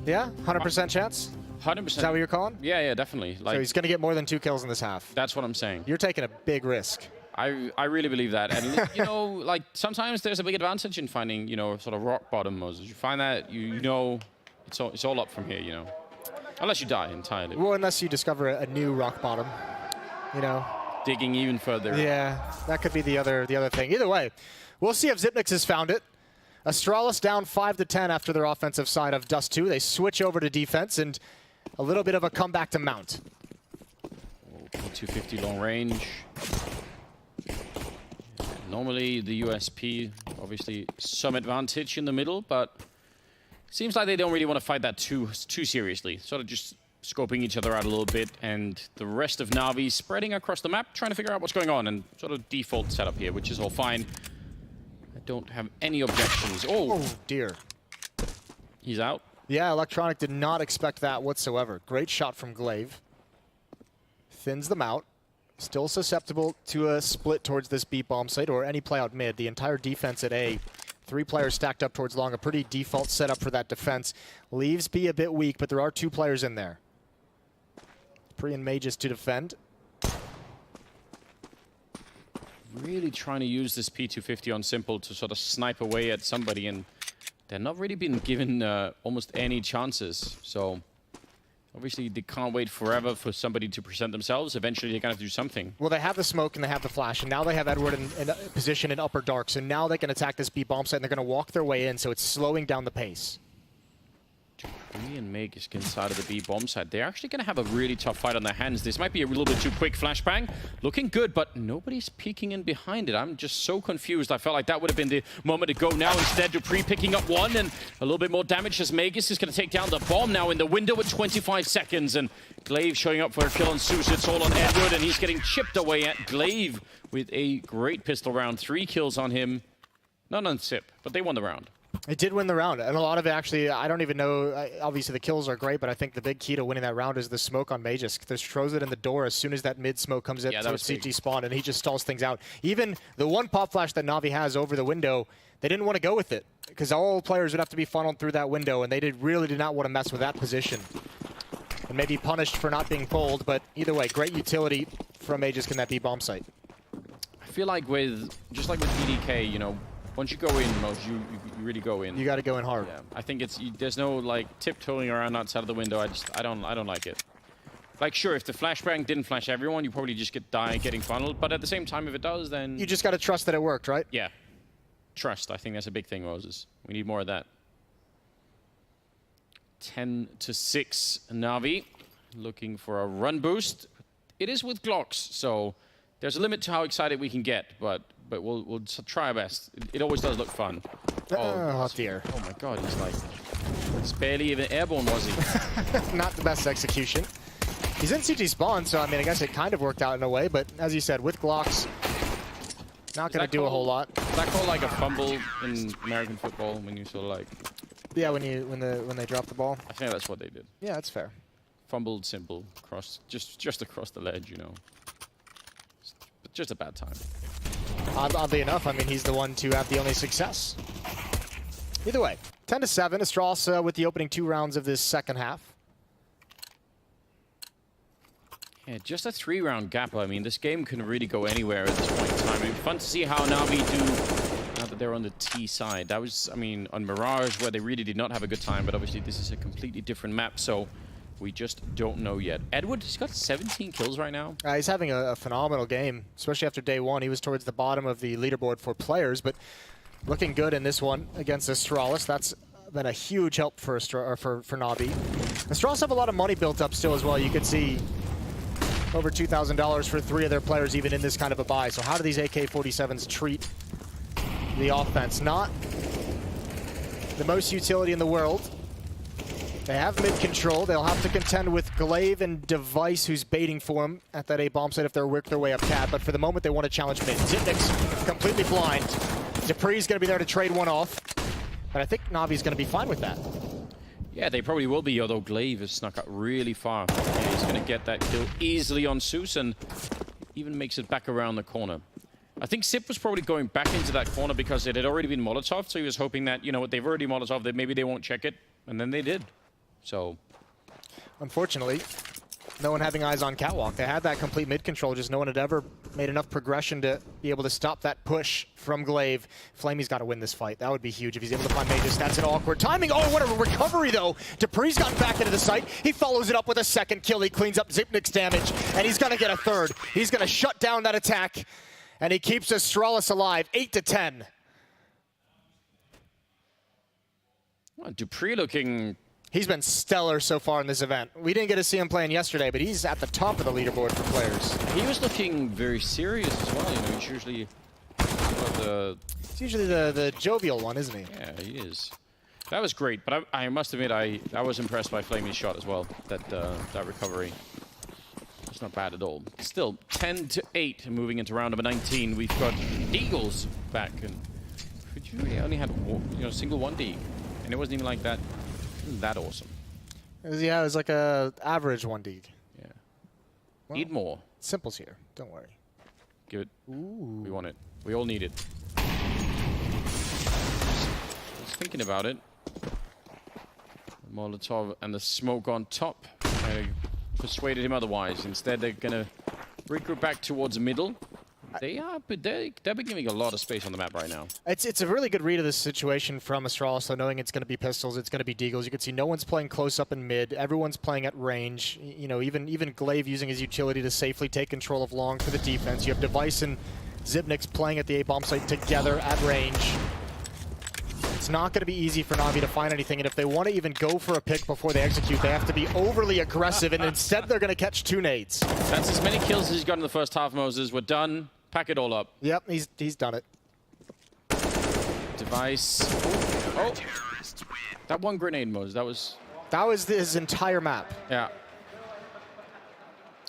Yeah, 100% chance? 100%. Is that what you're calling? Yeah, definitely. So he's going to get more than 2 kills in this half. That's what I'm saying. You're taking a big risk. I really believe that. And, you know, like, sometimes there's a big advantage in finding, you know, sort of rock bottom modes. You find that, you know, it's all up from here, you know. Unless you die entirely. Well, unless you discover a new rock bottom, you know. Digging even further. Yeah, that could be the other thing. Either way, we'll see if Xyp9x has found it. Astralis down 5-10 after their offensive side of Dust 2. They switch over to defense and a little bit of a comeback to Mount. 250 long range. Normally the USP, obviously some advantage in the middle, but seems like they don't really want to fight that too seriously. Sort of just scoping each other out a little bit, and the rest of NAVI spreading across the map, trying to figure out what's going on, and sort of default setup here, which is all fine. I don't have any objections. Oh dear. He's out. Yeah, Electronic did not expect that whatsoever. Great shot from Glaive. Thins them out. Still susceptible to a split towards this B bomb site or any play out mid. The entire defense at A. 3 players stacked up towards long. A pretty default setup for that defense. Leaves B a bit weak, but there are 2 players in there. Pre and Mages to defend. Really trying to use this P250 on Simple to sort of snipe away at somebody, and they're not really been given almost any chances. So obviously they can't wait forever for somebody to present themselves. Eventually they're going to have to do something. Well, they have the smoke and they have the flash, and now they have Edward in position in upper dark. So now they can attack this B bomb site, and they're going to walk their way in, so it's slowing down the pace. Lee and Meg is inside of the B bomb side. They're actually going to have a really tough fight on their hands. This might be a little bit too quick. Flashbang looking good, but nobody's peeking in behind it. I'm just so confused. I felt like that would have been the moment to go now. Instead, Dupree picking up 1 and a little bit more damage as Magus is going to take down the bomb now in the window at 25 seconds. And Glaive showing up for a kill on Zeus. It's all on Edward, and he's getting chipped away at Glaive with a great pistol round. 3 kills on him. Not on Zip, but they won the round. It did win the round, and a lot of it actually, I don't even know, obviously the kills are great, but I think the big key to winning that round is the smoke on Magus. There's throws it in the door as soon as that mid smoke comes in to CT spawn, and he just stalls things out. Even the one pop flash that Navi has over the window, they didn't want to go with it, because all players would have to be funneled through that window, and they really did not want to mess with that position. And maybe punished for not being pulled, but either way, great utility from Magus in that B bomb site. I feel like just like with EDK, you know, once you go in, you really go in. You got to go in hard. Yeah, I think there's no like tiptoeing around outside of the window. I don't like it. Like, sure, if the flashbang didn't flash everyone, you probably just getting funneled. But at the same time, if it does, then you just got to trust that it worked, right? Yeah, trust. I think that's a big thing, Moses. We need more of that. 10-6, Navi looking for a run boost. It is with Glocks, so there's a limit to how excited we can get, but we'll try our best. It always does look fun. Oh dear. Oh my god, he's barely even airborne, was he? Not the best execution. He's in CT spawn, so I mean, I guess it kind of worked out in a way, but as you said, with Glocks, not going to do a whole lot. Is that called like a fumble in American football when you sort of like... Yeah, when they drop the ball? I think that's what they did. Yeah, that's fair. Fumbled, simple, just across the ledge, you know. But just a bad time. Oddly enough, I mean, he's the one to have the only success. Either way, 10-7, Astralis with the opening 2 rounds of this second half. Yeah, just a 3-round gap. I mean, this game can really go anywhere at this point in time. I mean, fun to see how Navi do now that they're on the T side. That was, I mean, on Mirage, where they really did not have a good time, but obviously this is a completely different map, so we just don't know yet. Edward, he's got 17 kills right now. He's having a phenomenal game, especially after day 1. He was towards the bottom of the leaderboard for players, but looking good in this one against Astralis. That's been a huge help for Navi. Astralis have a lot of money built up still as well. You could see over $2,000 for 3 of their players even in this kind of a buy. So how do these AK-47s treat the offense? Not the most utility in the world. They have mid control. They'll have to contend with Glaive and Device, who's baiting for him at that A bomb site if they're work their way up cat. But for the moment, they want to challenge mid. Zipnik's completely blind. Dupree's going to be there to trade one off. But I think Navi's going to be fine with that. Yeah, they probably will be, although Glaive has snuck up really far. And he's going to get that kill easily on Zeus and even makes it back around the corner. I think Sip was probably going back into that corner because it had already been Molotov, so he was hoping that, you know what, they've already Molotov, that maybe they won't check it, and then they did. So, unfortunately, no one having eyes on Catwalk. They had that complete mid control, just no one had ever made enough progression to be able to stop that push from Glaive. Flamey's got to win this fight. That would be huge if he's able to find Magus. That's an awkward timing. Oh, what a recovery, though. Dupree's gotten back into the site. He follows it up with a second kill. He cleans up Zipnik's damage, and he's going to get a third. He's going to shut down that attack, and he keeps Astralis alive, 8-10. Well, Dupree looking... He's been stellar so far in this event. We didn't get to see him playing yesterday, but he's at the top of the leaderboard for players. He was looking very serious as well. You know, he's usually It's usually the jovial one, isn't he? Yeah, he is. That was great, but I must admit I was impressed by Flamey's shot as well. That recovery. It's not bad at all. Still 10-8, moving into round number 19. We've got Deagles back, and Fujiri only had single one Deag, and it wasn't even like that. That awesome. Yeah, it was like a average 1 Deag. Yeah. Well, need more. Simple's here. Don't worry. Give it. Ooh. We want it. We all need it. I was thinking about it. The Molotov and the smoke on top. I persuaded him otherwise. Instead, they're going to regroup back towards the middle. They're giving a lot of space on the map right now. It's a really good read of this situation from Astralis, though, knowing it's going to be pistols, it's going to be deagles. You can see no one's playing close up in mid. Everyone's playing at range. You know, even Glaive using his utility to safely take control of long for the defense. You have Device and Zipnik's playing at the A bomb site together at range. It's not going to be easy for Navi to find anything, and if they want to even go for a pick before they execute, they have to be overly aggressive, and instead they're going to catch 2 nades. That's as many kills as he's got in the first half, Moses. We're done. Pack it all up. Yep, he's done it. Device. Oh, that one grenade, Moses. That was his entire map. Yeah.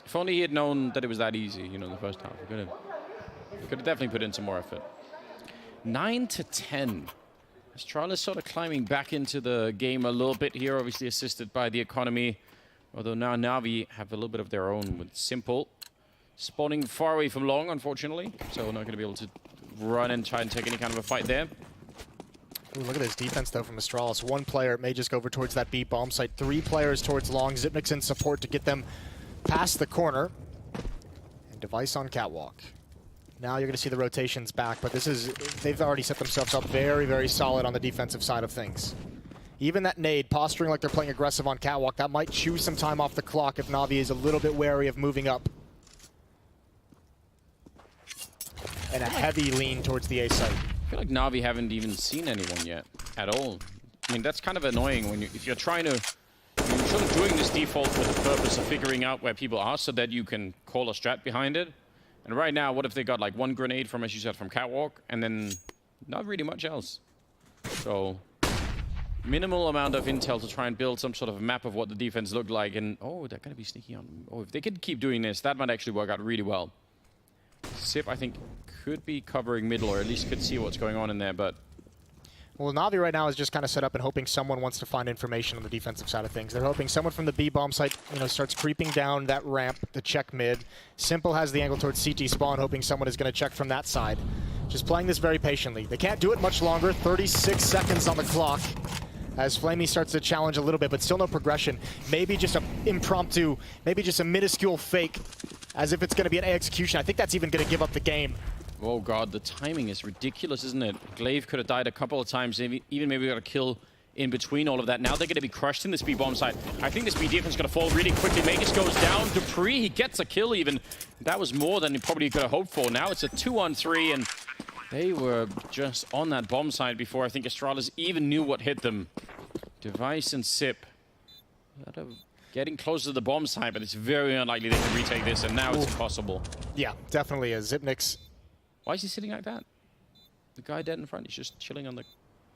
If only he had known that it was that easy, you know, in the first half. He could have definitely put in some more effort. 9-10. Astralis sort of climbing back into the game a little bit here, obviously assisted by the economy. Although now Navi have a little bit of their own with Simple. Spawning far away from long, unfortunately. So we're not going to be able to run and try and take any kind of a fight there. Ooh, look at this defense, though, from Astralis. 1 player may just go over towards that B bomb site. 3 players towards long. Zipnik's in support to get them past the corner. And Device on catwalk. Now you're going to see the rotations back, but they've already set themselves up very, very solid on the defensive side of things. Even that nade, posturing like they're playing aggressive on catwalk, that might chew some time off the clock if Navi is a little bit wary of moving up. And a heavy lean towards the A site. I feel like Navi haven't even seen anyone yet at all. I mean, that's kind of annoying when if you're trying to... you're sort of doing this default with the purpose of figuring out where people are so that you can call a strat behind it. And right now, what if they got like 1 grenade from, as you said, from catwalk, and then not really much else? So, minimal amount of intel to try and build some sort of map of what the defense looked like. And, oh, they're going to be sneaky on... oh, if they could keep doing this, that might actually work out really well. Sip, I think, could be covering middle, or at least could see what's going on in there, but... well, Navi right now is just kind of set up and hoping someone wants to find information on the defensive side of things. They're hoping someone from the B bomb site, starts creeping down that ramp to check mid. Simple has the angle towards CT spawn, hoping someone is going to check from that side. Just playing this very patiently. They can't do it much longer. 36 seconds on the clock as Flamey starts to challenge a little bit, but still no progression. Maybe just an impromptu, maybe just a minuscule fake, as if it's going to be an A execution. I think that's even going to give up the game. Oh god, the timing is ridiculous, isn't it? Glaive could have died a couple of times, even maybe got a kill in between all of that. Now they're going to be crushed in this B bomb site. I think this B defense is going to fall really quickly. Magus goes down. Dupree, he gets a kill even. That was more than he probably could have hoped for. Now it's a 2-on-3, and they were just on that bomb site before I think Astralis even knew what hit them. Device and Sip Getting closer to the bomb side, but it's very unlikely they can retake this, and now it's impossible. Yeah, definitely is. Xyp9x. Why is he sitting like that? The guy dead in front, he's just chilling on the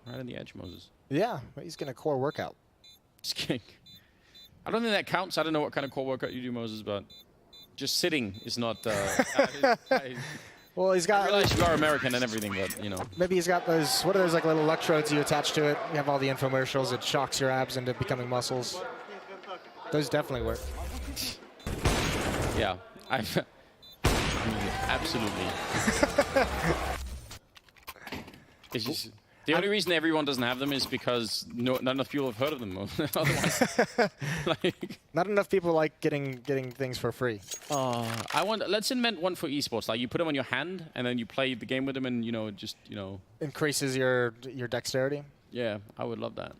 right on the edge, Moses. Yeah, he's going to core workout. Just kidding. I don't think that counts. I don't know what kind of core workout you do, Moses, but just sitting is not... Well, he's got... I realize you are American and everything, but, you know. Maybe he's got those... What are those like little electrodes you attach to it? You have all the infomercials. It shocks your abs into becoming muscles. Those definitely work. Yeah. I mean, absolutely. It's just... The only reason everyone doesn't have them is because not enough people have heard of them. Otherwise, not enough people like getting things for free. Let's invent one for esports. Like you put them on your hand, and then you play the game with them, and increases your dexterity. Yeah, I would love that.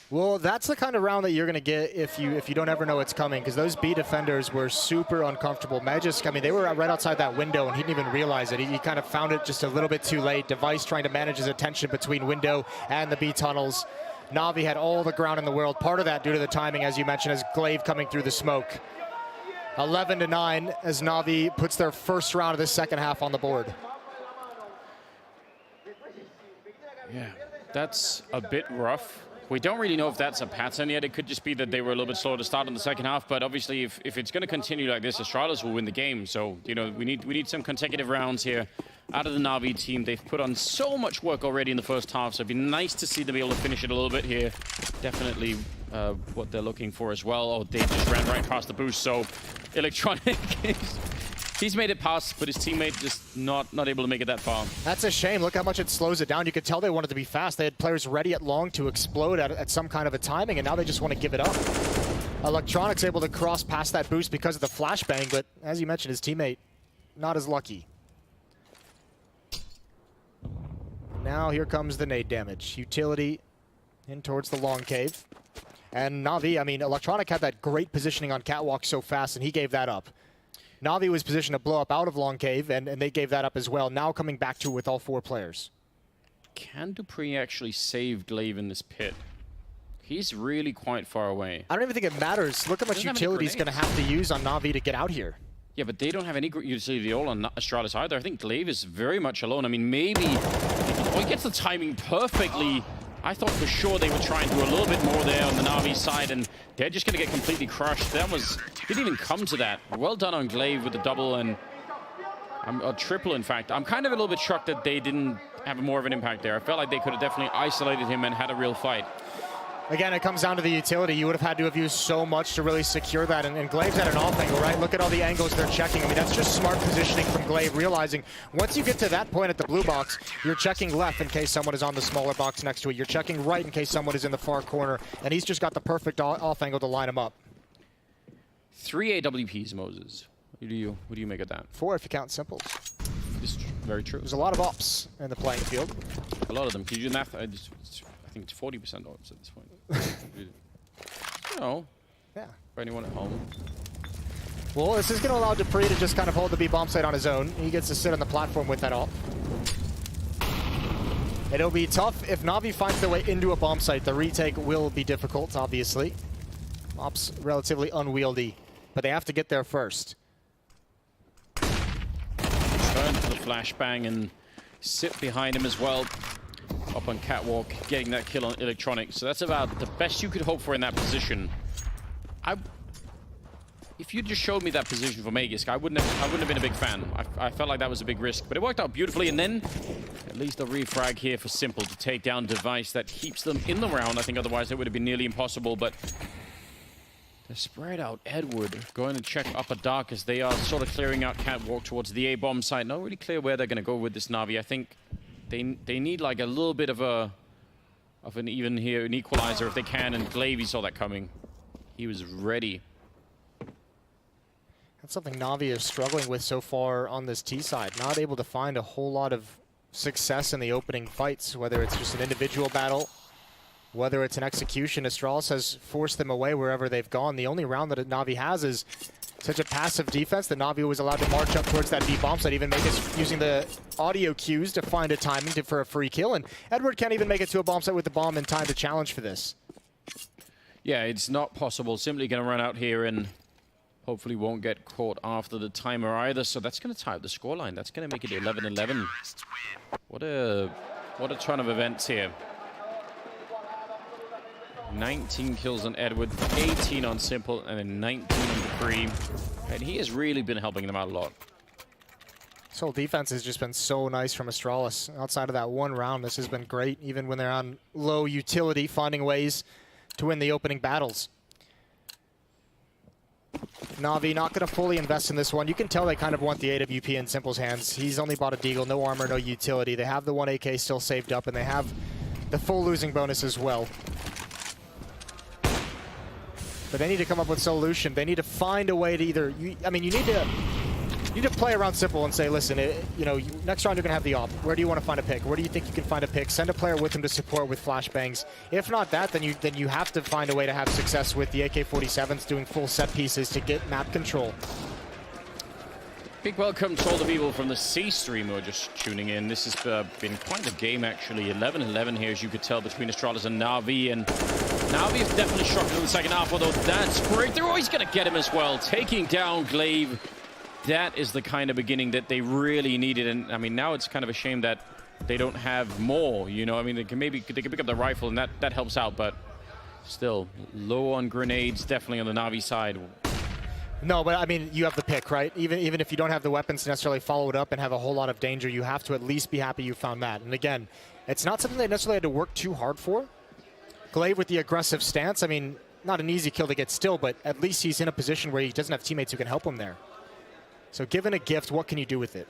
Well, that's the kind of round that you're going to get if you don't ever know it's coming, because those B defenders were super uncomfortable. Magisk, I mean, they were right outside that window, and he didn't even realize it. He kind of found it just a little bit too late. Device trying to manage his attention between window and the B tunnels. Na'Vi had all the ground in the world. Part of that due to the timing, as you mentioned, as Glaive coming through the smoke. 11-9 as Na'Vi puts their first round of the second half on the board. Yeah, that's a bit rough. We don't really know if that's a pattern yet. It could just be that they were a little bit slow to start in the second half. But obviously, if it's going to continue like this, Astralis will win the game. So, you know, we need some consecutive rounds here out of the Na'Vi team. They've put on so much work already in the first half. So it'd be nice to see them be able to finish it a little bit here. Definitely what they're looking for as well. Oh, they just ran right past the boost. So Electronic he's made it past, but his teammate just not able to make it that far. That's a shame. Look how much it slows it down. You could tell they wanted to be fast. They had players ready at long to explode at some kind of a timing, and now they just want to give it up. Electronic's able to cross past that boost because of the flashbang, but as you mentioned, his teammate not as lucky. Now here comes the nade damage. Utility in towards the long cave. And Na'Vi, I mean, Electronic had that great positioning on Catwalk so fast, and he gave that up. Na'Vi was positioned to blow up out of Long Cave, and they gave that up as well. Now coming back to it with all 4 players. Can dupreeh actually save Glaive in this pit? He's really quite far away. I don't even think it matters. Look how much utility he's going to have to use on Na'Vi to get out here. Yeah, but they don't have any utility at all on Astralis either. I think Glaive is very much alone. I mean, maybe... Oh, he gets the timing perfectly. I thought for sure they would try and do a little bit more there on the Na'Vi side, and they're just going to get completely crushed. That didn't even come to that. Well done on Glaive with the double and a triple, in fact. I'm kind of a little bit shocked that they didn't have more of an impact there. I felt like they could have definitely isolated him and had a real fight. Again, it comes down to the utility. You would have had to have used so much to really secure that. And Glaive's at an off angle, right? Look at all the angles they're checking. I mean, that's just smart positioning from Glaive, realizing once you get to that point at the blue box, you're checking left in case someone is on the smaller box next to it. You're checking right in case someone is in the far corner. And he's just got the perfect off angle to line him up. 3 AWPs, Moses. What do you make of that? 4 if you count simples. It's very true. There's a lot of ops in the playing field. A lot of them. Can you do the math? I think it's 40% ops at this point. You know, yeah. For anyone at home. Well, this is going to allow dupreeh to just kind of hold the B bomb site on his own. He gets to sit on the platform with that off. It'll be tough if Na'Vi finds their way into a bomb site. The retake will be difficult, obviously. Ops relatively unwieldy, but they have to get there first. Turn to the flashbang and sit behind him as well. Up on Catwalk, getting that kill on Electronic. So that's about the best you could hope for in that position. If you just showed me that position for Magisk, I wouldn't have been a big fan. I felt like that was a big risk, but it worked out beautifully. And then at least a refrag here for Simple to take down Device that keeps them in the round. I think otherwise it would have been nearly impossible, but the spread out Edward going to check upper dark as they are sort of clearing out Catwalk towards the A bomb site. Not really clear where they're going to go with this Na'Vi. I think they need like a little bit of an even here, an equalizer if they can, and Glaive, saw that coming. He was ready. That's something Na'Vi is struggling with so far on this T side. Not able to find a whole lot of success in the opening fights, whether it's just an individual battle, whether it's an execution. Astralis has forced them away wherever they've gone. The only round that Na'Vi has is such a passive defense that Na'Vi was allowed to march up towards that B bomb site, even make it using the audio cues to find a timing for a free kill. And Edward can't even make it to a bomb site with the bomb in time to challenge for this. Yeah, it's not possible. Simply going to run out here and hopefully won't get caught after the timer either. So that's going to tie up the scoreline. That's going to make it 11-11. What a ton of events here. 19 kills on Edward, 18 on Simple, and then 19 on Dupree. And he has really been helping them out a lot. This whole defense has just been so nice from Astralis. Outside of that one round, this has been great, even when they're on low utility, finding ways to win the opening battles. NAVI not going to fully invest in this one. You can tell they kind of want the AWP in Simple's hands. He's only bought a Deagle, no armor, no utility. They have the 1 AK still saved up, and they have the full losing bonus as well. But they need to come up with a solution. They need to find a way to either... I mean, you need to play around Simple and say, listen, you know, next round you're going to have the op. Where do you want to find a pick? Where do you think you can find a pick? Send a player with him to support with flashbangs. If not that, then you have to find a way to have success with the AK-47s doing full set pieces to get map control. Big welcome to all the people from the C stream who are just tuning in. This has been quite a game, actually. 11-11 here, as you could tell, between Astralis and NAVI. And NAVI have definitely struggled in the second half, although that's great. They're always going to get him as well. Taking down Glaive. That is the kind of beginning that they really needed. And, I mean, now it's kind of a shame that they don't have more, you know? I mean, they can pick up the rifle, and that helps out. But still, low on grenades, definitely on the NAVI side. No, but I mean, you have the pick, right? Even if you don't have the weapons to necessarily follow it up and have a whole lot of danger, you have to at least be happy you found that. And again, it's not something they necessarily had to work too hard for. Glaive with the aggressive stance, I mean, not an easy kill to get still, but at least he's in a position where he doesn't have teammates who can help him there. So given a gift, what can you do with it?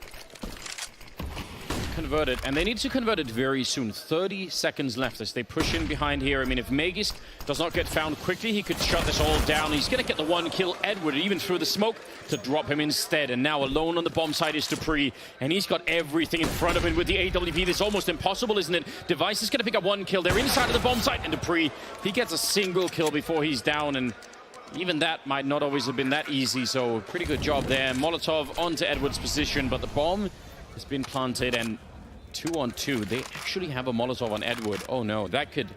Convert it, and they need to convert it very soon. 30 seconds left as they push in behind here. I mean, if Magisk does not get found quickly, he could shut this all down. He's going to get the one kill. Edward, even through the smoke, to drop him instead. And now alone on the bomb side is Dupree, and he's got everything in front of him with the AWP. This is almost impossible, isn't it? Device is going to pick up one kill. They're inside of the bomb site, and Dupree, he gets a single kill before he's down, and even that might not always have been that easy, so pretty good job there. Molotov onto Edward's position, but the bomb has been planted, and 2-on-2. They actually have a Molotov on Edward. Oh no, that could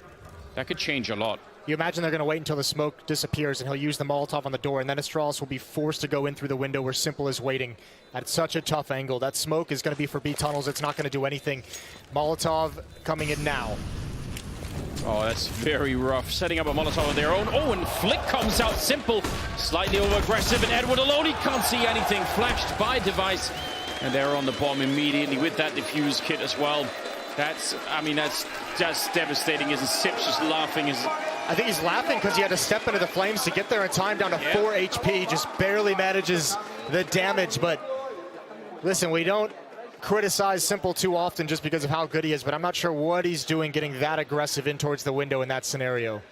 change a lot. You imagine they're going to wait until the smoke disappears and he'll use the Molotov on the door, and then Astralis will be forced to go in through the window where Simple is waiting at such a tough angle. That smoke is going to be for B tunnels. It's not going to do anything. Molotov coming in now. Oh, that's very rough. Setting up a Molotov of their own. Oh, and Flick comes out. Simple, slightly over-aggressive, and Edward alone, he can't see anything. Flashed by Device, and they're on the bomb immediately with that defuse kit as well. I mean, that's just devastating. Isn't Sips just laughing? I think he's laughing because he had to step into the flames to get there in time, down to 4 HP. Just barely manages the damage, but listen, we don't criticize Simple too often just because of how good he is, but I'm not sure what he's doing getting that aggressive in towards the window in that scenario.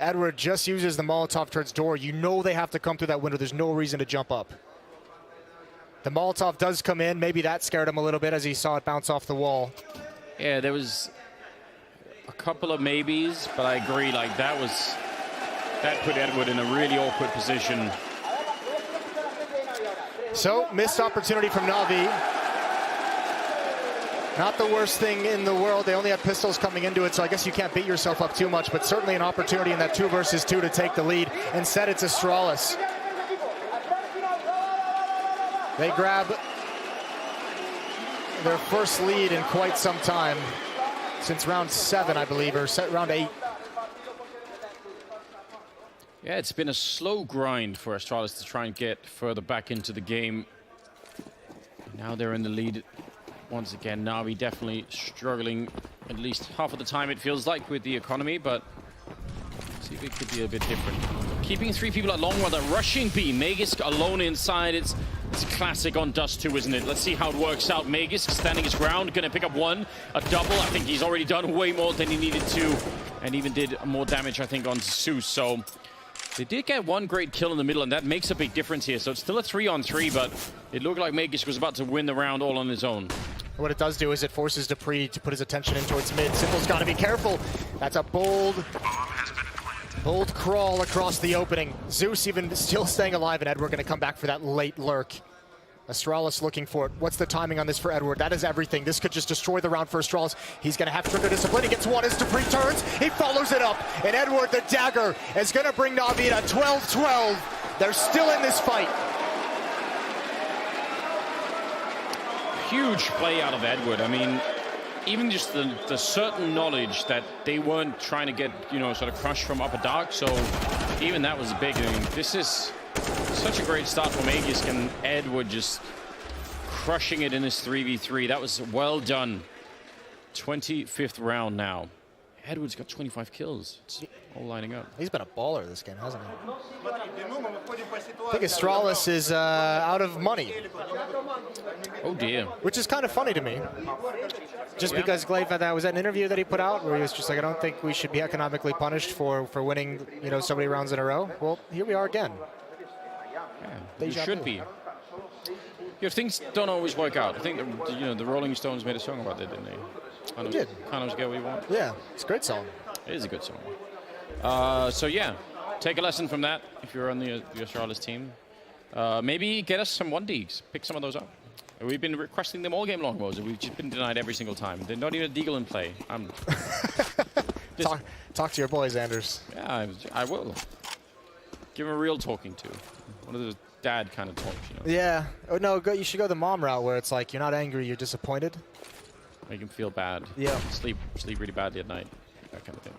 Edward just uses the Molotov towards door. You know they have to come through that window. There's no reason to jump up. The Molotov does come in. Maybe that scared him a little bit as he saw it bounce off the wall. Yeah, there was a couple of maybes, but I agree, like that put Edward in a really awkward position. So, missed opportunity from NAVI. Not the worst thing in the world. They only had pistols coming into it, so I guess you can't beat yourself up too much, but certainly an opportunity in that 2 versus 2 to take the lead. Instead, it's Astralis. They grab their first lead in quite some time, since round 7, I believe, or round 8. Yeah, it's been a slow grind for Astralis to try and get further back into the game. Now they're in the lead once again. NAVI definitely struggling at least half of the time, it feels like, with the economy, but see if it could be a bit different. Keeping 3 people at long while they're rushing B. Magisk alone inside. It's classic on Dust 2, isn't it? Let's see how it works out. Magisk standing his ground, gonna pick up one, a double. I think he's already done way more than he needed to, and even did more damage, I think, on Zeus. So they did get one great kill in the middle, and that makes a big difference here. So it's still a 3-on-3, but it looked like Magisk was about to win the round all on his own. What it does do is it forces Dupree to put his attention in towards mid. Simple's got to be careful. That's a bold crawl across the opening. Zeus even still staying alive, and Edward going to come back for that late lurk. Astralis looking for it. What's the timing on this for Edward? That is everything. This could just destroy the round for Astralis. He's going to have trigger discipline. He gets one as Dupree turns. He follows it up. And Edward, the dagger, is going to bring NAVI to 12-12. They're still in this fight. Huge play out of Edward. I mean, even just the certain knowledge that they weren't trying to get, you know, sort of crushed from upper dark. So even that was big. I mean, this is such a great start from Aegis, and Edward just crushing it in his 3v3. That was well done. 25th round now. Edward's got 25 kills. It's all lining up. He's been a baller this game, hasn't he? I think Astralis is out of money. Oh dear. Which is kind of funny to me. Just because Glaive had that was an interview that he put out where he was just like, I don't think we should be economically punished for winning, you know, so many rounds in a row. Well, here we are again. Yeah, you should be. Yeah, things don't always work out. I think the Rolling Stones made a song about that, didn't they? They did. Kind of get what you want. Yeah, it's a great song. It is a good song. So yeah, take a lesson from that if you're on the Astralis team. Maybe get us some 1Ds. Pick some of those up. We've been requesting them all game long, Moses. We've just been denied every single time. They're not even a deagle in play. Talk to your boys, Anders. Yeah, I will. Give him a real talking to. One of those dad kind of talks, you know. Yeah. Oh no, you should go the mom route where it's like you're not angry, you're disappointed. Make him feel bad. Yeah. Sleep really badly at night. That kind of thing.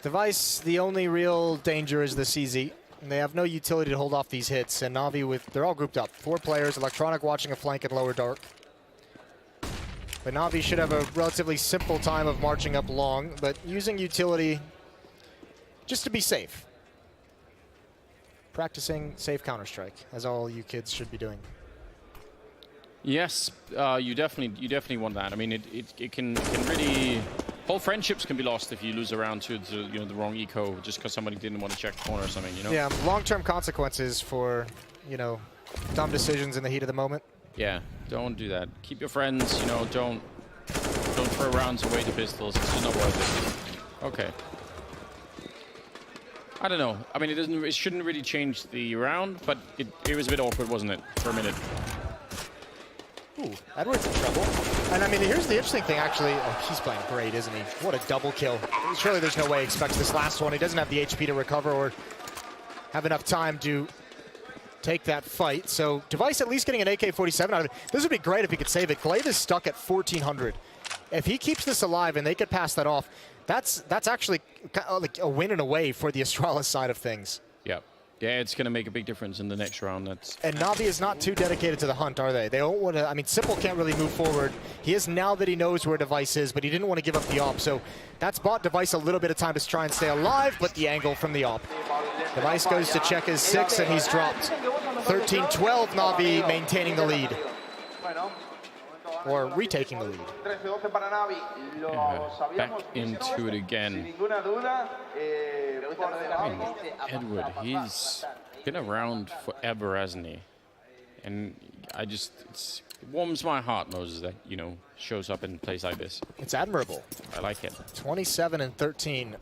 Device, the only real danger is the CZ. And they have no utility to hold off these hits. And NAVI they're all grouped up. 4 players, Electronic watching a flank in lower dark. But NAVI should have a relatively simple time of marching up long, but using utility just to be safe. Practicing safe Counter-Strike, as all you kids should be doing. Yes, you definitely want that. I mean, it can really, whole friendships can be lost if you lose a round to the wrong eco just because somebody didn't want to check the corner or something, you know. Yeah, long-term consequences for dumb decisions in the heat of the moment. Yeah, don't do that. Keep your friends, don't throw rounds away to pistols. It's just not worth it. Okay. I don't know. I mean, it shouldn't really change the round, but it was a bit awkward, wasn't it, for a minute? Ooh, Edward's in trouble. And I mean, here's the interesting thing, actually. Oh, he's playing great, isn't he? What a double kill. Surely there's no way he expects this last one. He doesn't have the HP to recover or have enough time to take that fight. So Device at least getting an AK-47 out of it. This would be great if he could save it. Glaive is stuck at 1,400. If he keeps this alive and they could pass that off, that's actually kind of like a win in a way for the Astralis side of things. Yeah. Yeah, it's going to make a big difference in the next round. And NAVI is not too dedicated to the hunt, are they? They don't want to. I mean, Simple can't really move forward. He is now that he knows where Device is, but he didn't want to give up the op. So that's bought Device a little bit of time to try and stay alive, but the angle from the op. Device goes to check his 6, and he's dropped. 13-12, NAVI maintaining the lead. Or retaking the lead. Yeah, back into it again. I mean, Edward, he's been around forever, hasn't he? And it warms my heart, Moses, that, shows up in plays like this. It's admirable. I like it. 27 and 13.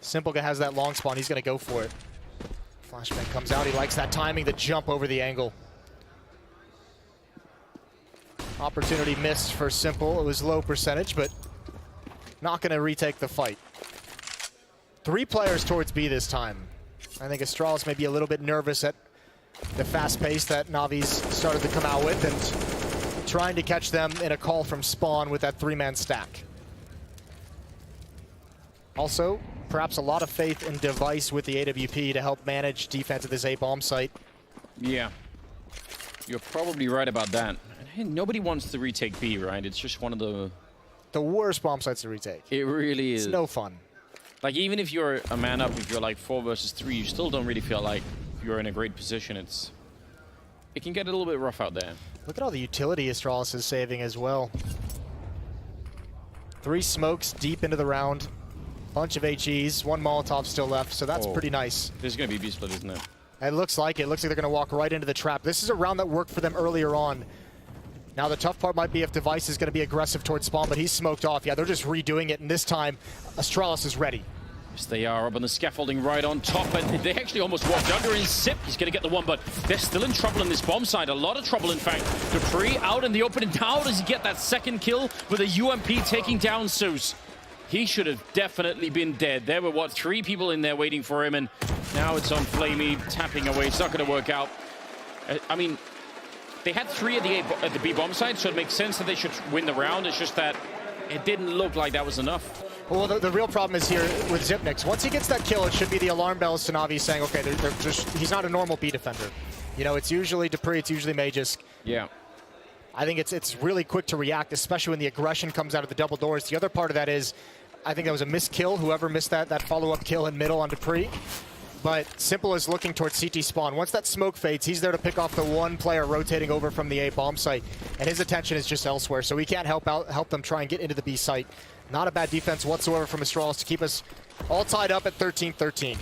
Simple has that long spawn. He's going to go for it. Flashbang comes out. He likes that timing, the jump over the angle. Opportunity missed for Simple. It was low percentage, but not going to retake the fight. 3 players towards B this time. I think Astralis may be a little bit nervous at the fast pace that NAVI's started to come out with and trying to catch them in a call from spawn with that 3-man stack. Also, perhaps a lot of faith in Device with the AWP to help manage defense at this A-bomb site. Yeah, you're probably right about that. Nobody wants to retake B, right? It's just one of the worst bomb sites to retake. It really is. It's no fun. Like, even if you're a man up, if you're like 4 versus 3, you still don't really feel like you're in a great position. It can get a little bit rough out there. Look at all the utility Astralis is saving as well. 3 smokes deep into the round. Bunch of HEs, 1 Molotov still left, so that's pretty nice. This is going to be B-split, isn't it? It looks like it. Looks like they're going to walk right into the trap. This is a round that worked for them earlier on. Now the tough part might be if Device is going to be aggressive towards spawn, but he's smoked off. Yeah, they're just redoing it, and this time Astralis is ready. Yes, they are up on the scaffolding right on top, and they actually almost walked under in Sip. He's going to get the one, but they're still in trouble in this bomb side. A lot of trouble, in fact. dupreeh out in the open, and how does he get that second kill with a UMP taking down Zeus? He should have definitely been dead. There were, what, 3 people in there waiting for him, and now it's on Flamey, tapping away. It's not going to work out. I mean, they had 3 at the B bomb side, so it makes sense that they should win the round. It's just that it didn't look like that was enough. Well, the real problem is here with Xyp9x. Once he gets that kill, it should be the alarm bells to NAVI saying, okay, he's not a normal B defender. You know, it's usually dupreeh, it's usually Magisk. Yeah. I think it's really quick to react, especially when the aggression comes out of the double doors. The other part of that is, I think that was a missed kill, whoever missed that follow-up kill in middle on dupreeh. But Simple is looking towards CT spawn. Once that smoke fades, he's there to pick off the one player rotating over from the A bomb site, and his attention is just elsewhere. So we can't help them try and get into the B site. Not a bad defense whatsoever from Astralis to keep us all tied up at 13-13.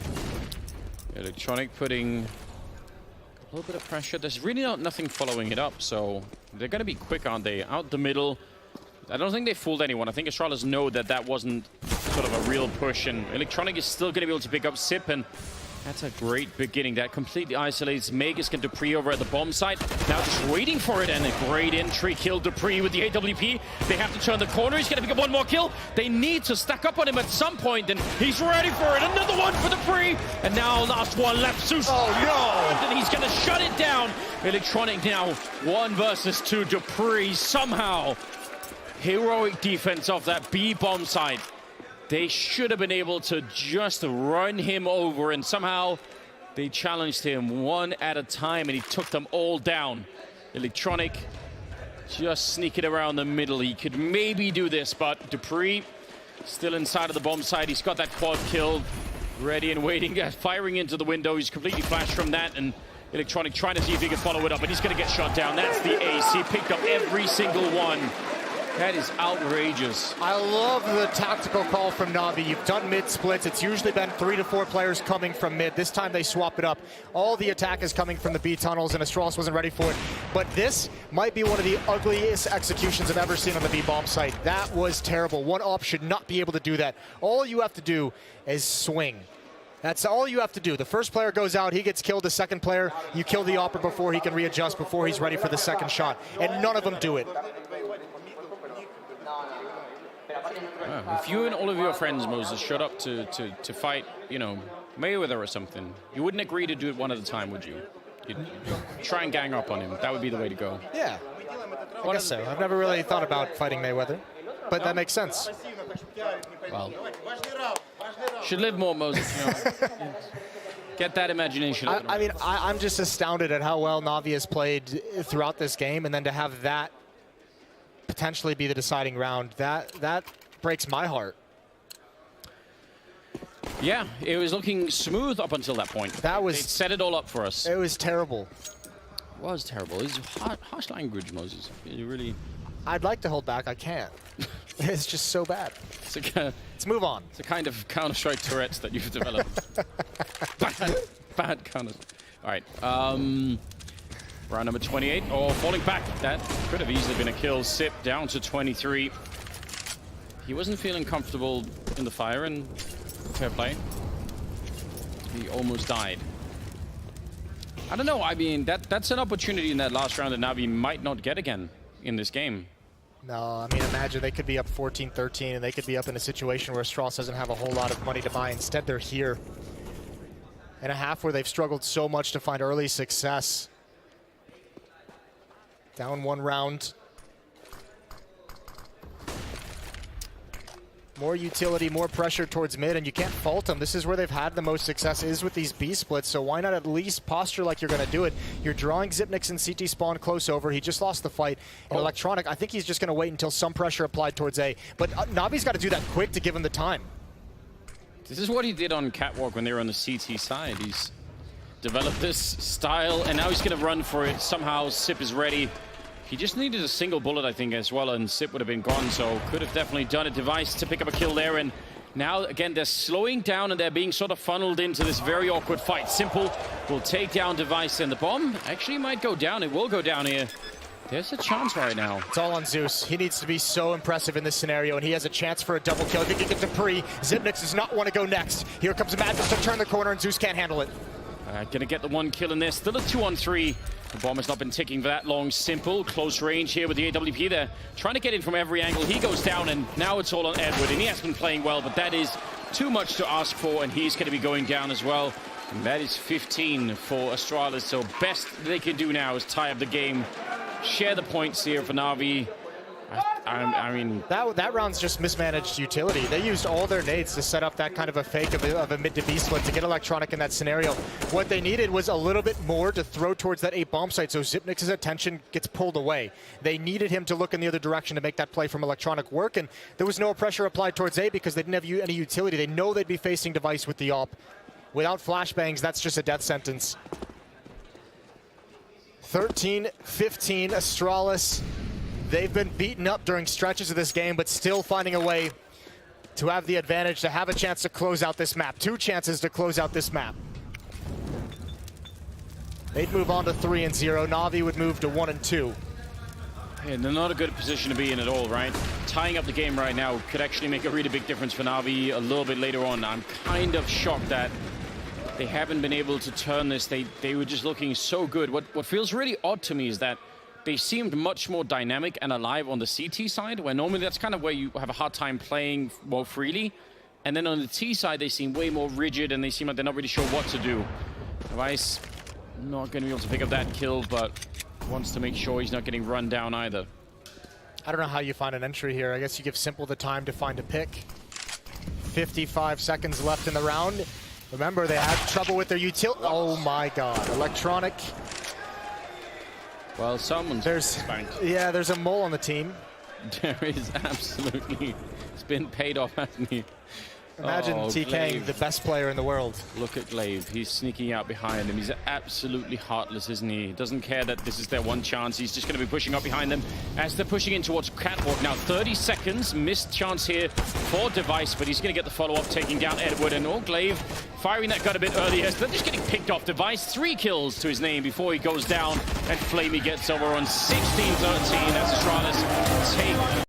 Electronic putting a little bit of pressure. There's really nothing following it up, so they're going to be quick, aren't they? Out the middle. I don't think they fooled anyone. I think Astralis know that wasn't sort of a real push, and Electronic is still going to be able to pick up Sip, and that's a great beginning. That completely isolates Magisk and dupreeh over at the bomb site. Now just waiting for it, and a great entry kill. dupreeh with the AWP. They have to turn the corner. He's going to pick up one more kill. They need to stack up on him at some point, and he's ready for it. Another one for dupreeh, and now last one left. Zeus. Oh no! And he's going to shut it down. Electronic now 1 versus 2. dupreeh somehow. Heroic defense off that B bomb site. They should have been able to just run him over, and somehow they challenged him 1 at a time, and he took them all down. Electronic just sneaking around the middle. He could maybe do this, but dupreeh still inside of the bomb site. He's got that quad kill ready and waiting, firing into the window. He's completely flashed from that, and Electronic trying to see if he can follow it up, and he's going to get shot down. That's the ace. He picked up every single one. That is outrageous. I love the tactical call from NAVI. You've done mid splits. It's usually been 3 to 4 players coming from mid. This time they swap it up. All the attack is coming from the B tunnels, and Astralis wasn't ready for it. But this might be one of the ugliest executions I've ever seen on the B bomb site. That was terrible. One op should not be able to do that. All you have to do is swing. That's all you have to do. The first player goes out, he gets killed. The second player, you kill the opper before he can readjust, before he's ready for the second shot. And none of them do it. If you and all of your friends, Moses, showed up to fight, you know, Mayweather or something, you wouldn't agree to do it one at a time, would you? You'd try and gang up on him. That would be the way to go. Yeah, I guess so. I've never really thought about fighting Mayweather, but that makes sense. Well, should live more, Moses. You know. Get that imagination. I mean, I'm just astounded at how well NAVI has played throughout this game, and then to have that potentially be the deciding round, that breaks my heart. Yeah, it was looking smooth up until that point. That was... It set it all up for us. It was terrible. It was terrible. It's harsh language, Moses. You really... I'd like to hold back. I can't. It's just so bad. Let's move on. It's a kind of Counter-Strike Tourette's that you've developed. bad Counter. All right. Round number 28. Oh, falling back. That could have easily been a kill. Sip down to 23. He wasn't feeling comfortable in the fire, and fair play. He almost died. I don't know. I mean, that's an opportunity in that last round that NAVI might not get again in this game. No, I mean, imagine they could be up 14-13, and they could be up in a situation where Astralis doesn't have a whole lot of money to buy. Instead, they're here in a half where they've struggled so much to find early success. Down 1 round. More utility, more pressure towards mid, and you can't fault them. This is where they've had the most success, is with these B splits, so why not at least posture like you're going to do it? You're drawing Xyp9x and CT spawn close over. He just lost the fight. And Electronic, I think he's just going to wait until some pressure applied towards A. But NAVI's got to do that quick to give him the time. This is what he did on Catwalk when they were on the CT side. He's developed this style, and now he's going to run for it. Somehow Sip is ready. He just needed a single bullet, I think, as well, and Sip would have been gone, so could have definitely done a device to pick up a kill there. And now, again, they're slowing down, and they're being sort of funneled into this very awkward fight. Simple will take down device, and the bomb actually might go down. It will go down here. There's a chance right now. It's all on Zeus. He needs to be so impressive in this scenario, and he has a chance for a double kill. If he can get to Pre, Xyp9x does not want to go next. Here comes Madrid to turn the corner, and Zeus can't handle it. Gonna get the one kill in there. Still a 2-on-3. The bomb has not been ticking for that long. Simple, close range here with the AWP there. Trying to get in from every angle. He goes down, and now it's all on Edward, and he has been playing well, but that is too much to ask for, and he's going to be going down as well. And that is 15 for Astralis, so best they can do now is tie up the game. Share the points here for NAVI. I mean... That round's just mismanaged utility. They used all their nades to set up that kind of a fake of a mid to B split to get Electronic in that scenario. What they needed was a little bit more to throw towards that A bomb site, so Xyp9x's attention gets pulled away. They needed him to look in the other direction to make that play from Electronic work, and there was no pressure applied towards A because they didn't have any utility. They know they'd be facing Device with the AWP. Without flashbangs, that's just a death sentence. 13-15, Astralis. They've been beaten up during stretches of this game, but still finding a way to have the advantage, to have a chance to close out this map. 2 chances to close out this map. They'd move on to 3-0. Navi would move to 1-2. And they're not a good position to be in at all, right? Tying up the game right now could actually make a really big difference for Navi a little bit later on. I'm kind of shocked that they haven't been able to turn this. They were just looking so good. What feels really odd to me is that they seemed much more dynamic and alive on the CT side, where normally that's kind of where you have a hard time playing more freely. And then on the T side, they seem way more rigid, and they seem like they're not really sure what to do. Device not going to be able to pick up that kill, but wants to make sure he's not getting run down either. I don't know how you find an entry here. I guess you give Simple the time to find a pick. 55 seconds left in the round. Remember, they had trouble with their utility. Oh my God, Electronic. Well, someone's spanked. Yeah, there's a mole on the team. There is absolutely. It's been paid off, hasn't he? Imagine TKing the best player in the world. Look at Glaive. He's sneaking out behind him. He's absolutely heartless, isn't he? He doesn't care that this is their one chance. He's just going to be pushing up behind them as they're pushing in towards Catwalk. Now, 30 seconds. Missed chance here for Device, but he's going to get the follow-up, taking down Edward. And Glaive firing that gun a bit earlier. So they're just getting picked off. Device, 3 kills to his name before he goes down. And Flamey gets over on 16-13 as Astralis take